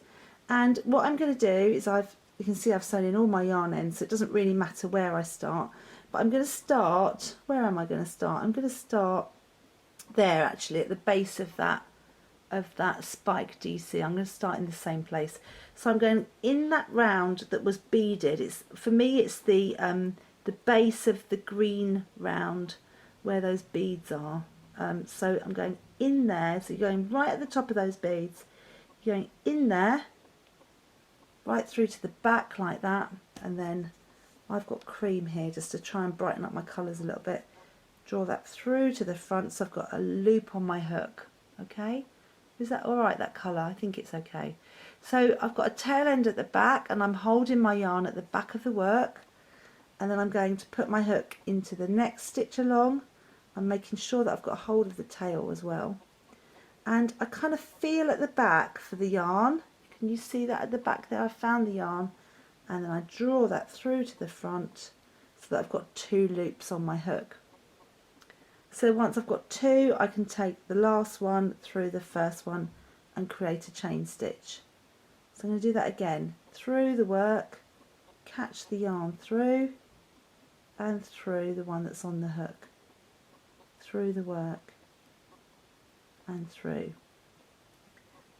And what I'm going to do is you can see I've sewn in all my yarn ends, so it doesn't really matter where I start. But I'm going to start, where am I going to start? I'm going to start there actually at the base of that spike DC. I'm going to start in the same place. So I'm going in that round that was beaded. For me it's the base of the green round where those beads are. So I'm going in there, so you're going right at the top of those beads, you're going in there, right through to the back like that, and then I've got cream here just to try and brighten up my colours a little bit. Draw that through to the front, so I've got a loop on my hook. Okay, is that alright, that colour? I think it's okay. So I've got a tail end at the back and I'm holding my yarn at the back of the work, and then I'm going to put my hook into the next stitch along. I'm making sure that I've got a hold of the tail as well, and I kind of feel at the back for the yarn. Can you see that at the back there? I found the yarn, and then I draw that through to the front so that I've got 2 loops on my hook. So once I've got 2, I can take the last one through the first one and create a chain stitch. So I'm going to do that again, through the work, catch the yarn through and through the one that's on the hook, through the work and through.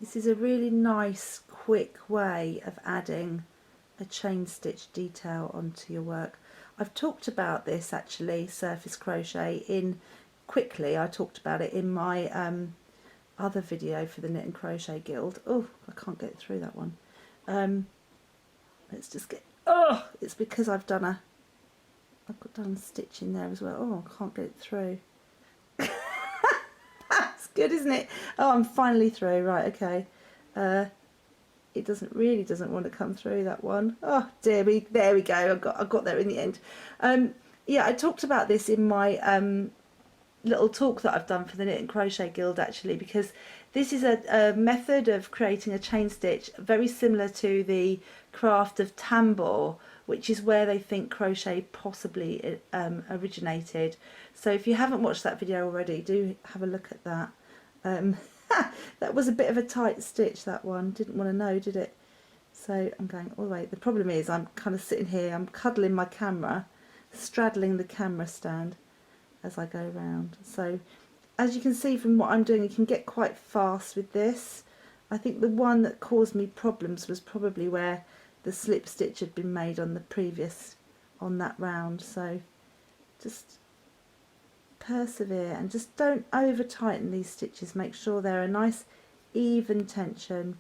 This is a really nice quick way of adding a chain stitch detail onto your work. I've talked about this actually, surface crochet, quickly. I talked about it in my other video for the Knit and Crochet Guild. Oh, I can't get through that one. Let's just get, oh, it's because I've done a stitch in there as well. Oh, I can't get it through. That's good, isn't it? Oh, I'm finally through. Right, okay. It really doesn't want to come through, that one. Oh dear me, there we go. I got there in the end. Yeah, I talked about this in my little talk that I've done for the Knit and Crochet Guild actually, because this is a method of creating a chain stitch very similar to the craft of tambour, which is where they think crochet possibly originated. So if you haven't watched that video already, do have a look at that. That was a bit of a tight stitch, that one. Didn't want to know, did it? So I'm going all the way. The problem is I'm kind of sitting here, I'm cuddling my camera, straddling the camera stand as I go around. So as you can see from what I'm doing, you can get quite fast with this. I think the one that caused me problems was probably where the slip stitch had been made on the previous, on that round. So just persevere and just don't over tighten these stitches. Make sure they're a nice even tension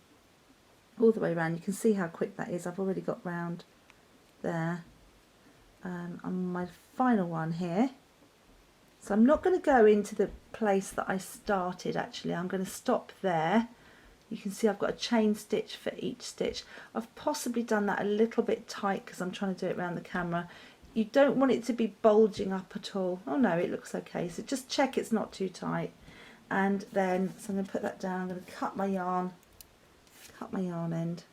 all the way around. You can see how quick that is. I've already got round there. On my final one here. So I'm not going to go into the place that I started actually. I'm going to stop there. You can see I've got a chain stitch for each stitch. I've possibly done that a little bit tight because I'm trying to do it around the camera. You don't want it to be bulging up at all. Oh no, it looks okay. So just check it's not too tight. And then, so I'm going to put that down. I'm going to cut my yarn end.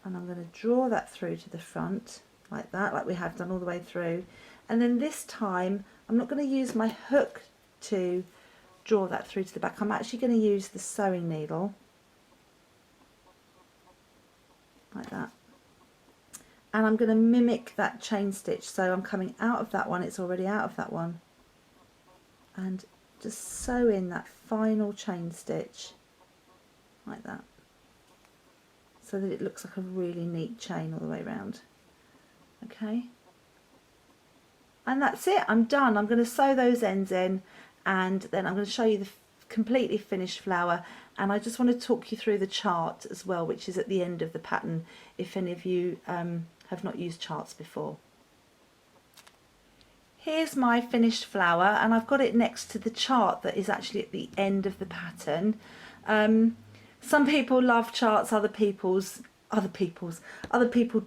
And I'm going to draw that through to the front like that, like we have done all the way through. And then this time, I'm not going to use my hook to draw that through to the back. I'm actually going to use the sewing needle like that. And I'm going to mimic that chain stitch. So I'm coming out of that one, it's already out of that one. And just sew in that final chain stitch like that. So that it looks like a really neat chain all the way around. Okay. And that's it, I'm done. I'm going to sew those ends in and then I'm going to show you the completely finished flower, and I just want to talk you through the chart as well, which is at the end of the pattern if any of you have not used charts before. Here's my finished flower and I've got it next to the chart that is actually at the end of the pattern. Some people love charts, other people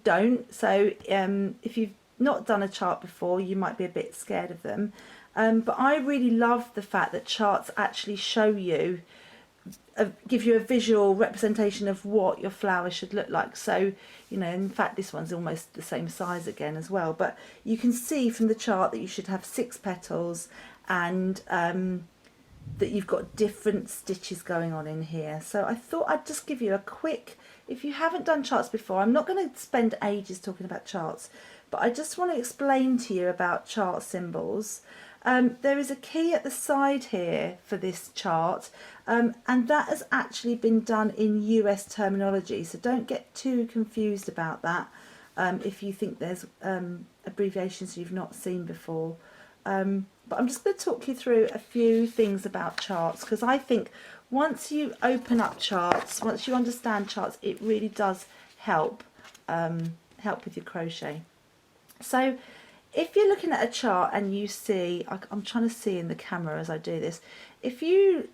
don't. So if you've not done a chart before, you might be a bit scared of them. But I really love the fact that charts actually show you, give you a visual representation of what your flower should look like. So, you know, in fact this one's almost the same size again as well. But you can see from the chart that you should have 6 petals and that you've got different stitches going on in here. So I thought I'd just give you a quick, if you haven't done charts before, I'm not going to spend ages talking about charts, but I just want to explain to you about chart symbols. There is a key at the side here for this chart, and that has actually been done in US terminology, so don't get too confused about that if you think there's abbreviations you've not seen before. But I'm just going to talk you through a few things about charts, because I think once you open up charts, once you understand charts, it really does help with your crochet. So if you're looking at a chart and you see, I'm trying to see in the camera as I do this, if you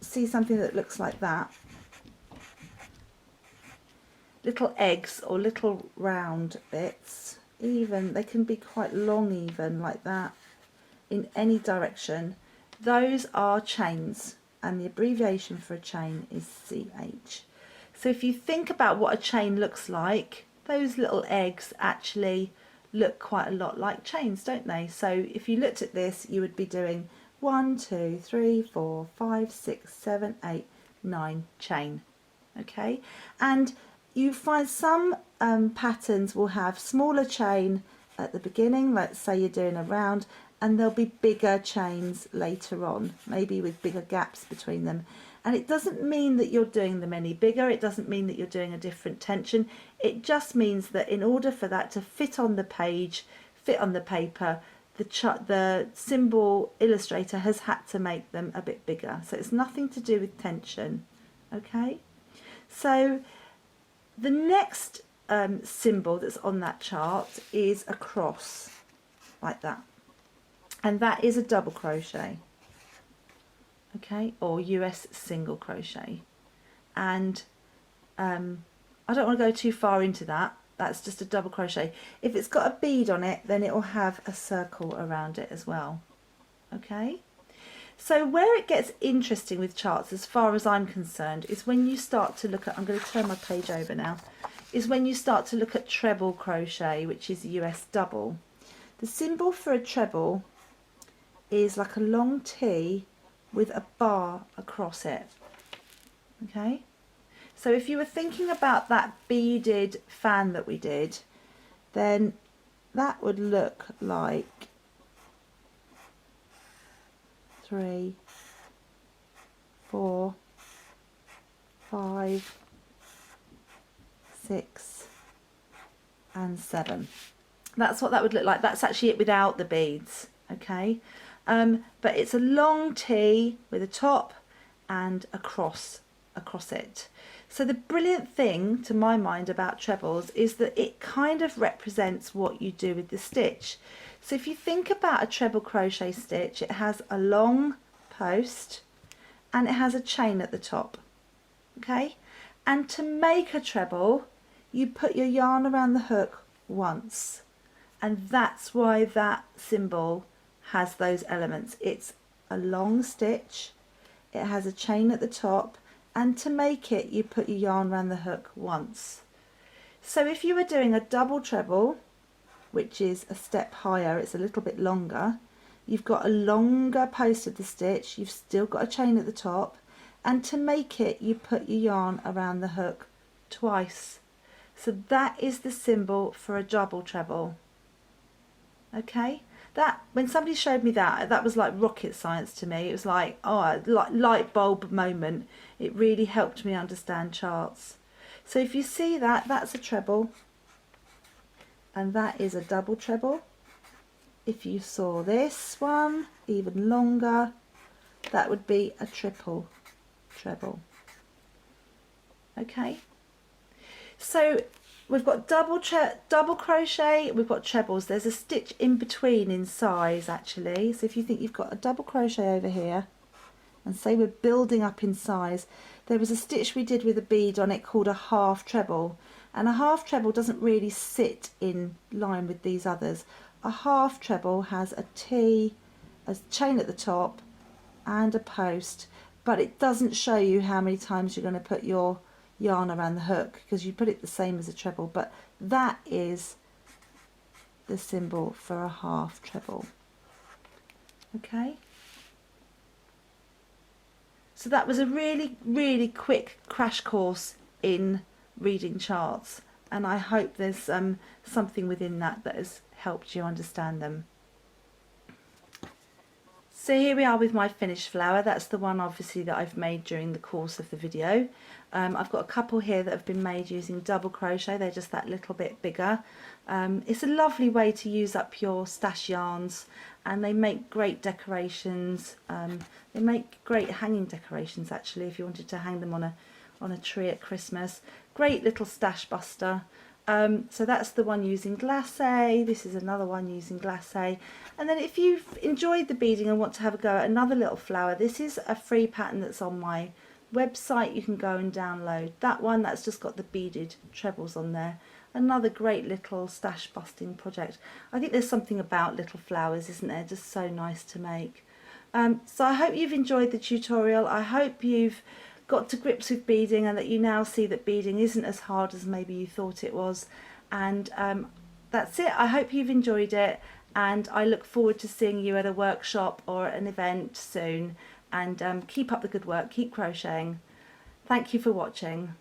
see something that looks like that, little eggs or little round bits, even, they can be quite long even like that, in any direction, those are chains, and the abbreviation for a chain is CH. So if you think about what a chain looks like, those little eggs actually look quite a lot like chains, don't they? So if you looked at this, you would be doing 1, 2, 3, 4, 5, 6, 7, 8, 9 chain. Okay, and you find some patterns will have smaller chain at the beginning, let's say you're doing a round, and there'll be bigger chains later on, maybe with bigger gaps between them. And it doesn't mean that you're doing them any bigger, it doesn't mean that you're doing a different tension, it just means that in order for that to fit on the page, fit on the paper, the symbol illustrator has had to make them a bit bigger. So it's nothing to do with tension. Okay, so the next symbol that's on that chart is a cross, like that, and that is a double crochet. Okay, or US single crochet, and I don't want to go too far into that. That's just a double crochet. If it's got a bead on it, then it will have a circle around it as well. Okay, so where it gets interesting with charts, as far as I'm concerned, is when you start to look at, I'm going to turn my page over now, is when you start to look at treble crochet, which is US double. The symbol for a treble is like a long T with a bar across it. Okay, so if you were thinking about that beaded fan that we did, then that would look like 3, 4, 5, 6 and 7. That's what that would look like. That's actually it without the beads. Okay, but it's a long T with a top and a cross across it. So the brilliant thing to my mind about trebles is that it kind of represents what you do with the stitch. So if you think about a treble crochet stitch, it has a long post and it has a chain at the top. Okay, and to make a treble, you put your yarn around the hook once, and that's why that symbol has those elements. It's a long stitch, it has a chain at the top, and to make it you put your yarn around the hook once. So if you were doing a double treble, which is a step higher, it's a little bit longer, you've got a longer post of the stitch, you've still got a chain at the top, and to make it you put your yarn around the hook twice. So that is the symbol for a double treble. Okay, that, when somebody showed me that, that was like rocket science to me. It was like, oh, like light bulb moment. It really helped me understand charts. So if you see that, that's a treble, and that is a double treble. If you saw this one, even longer, that would be a triple treble. Okay, so we've got double crochet, we've got trebles. There's a stitch in between in size actually. So if you think you've got a double crochet over here, and say we're building up in size, there was a stitch we did with a bead on it called a half treble, and a half treble doesn't really sit in line with these others. A half treble has a T, a chain at the top and a post, but it doesn't show you how many times you're going to put your yarn around the hook, because you put it the same as a treble, but that is the symbol for a half treble. Okay, so that was a really quick crash course in reading charts, and I hope there's something within that that has helped you understand them. So here we are with my finished flower. That's the one obviously that I've made during the course of the video. I've got a couple here that have been made using double crochet. They're just that little bit bigger. It's a lovely way to use up your stash yarns, and they make great decorations. They make great hanging decorations actually, if you wanted to hang them on a tree at Christmas. Great little stash buster. So that's the one using glacé. This is another one using glacé. And then if you've enjoyed the beading and want to have a go at another little flower, this is a free pattern that's on my website. You can go and download that one. That's just got the beaded trebles on there. Another great little stash busting project. I think there's something about little flowers, isn't there? Just so nice to make. So I hope you've enjoyed the tutorial. I hope you've got to grips with beading, and that you now see that beading isn't as hard as maybe you thought it was. And that's it. I hope you've enjoyed it, and I look forward to seeing you at a workshop or an event soon. And keep up the good work, keep crocheting. Thank you for watching.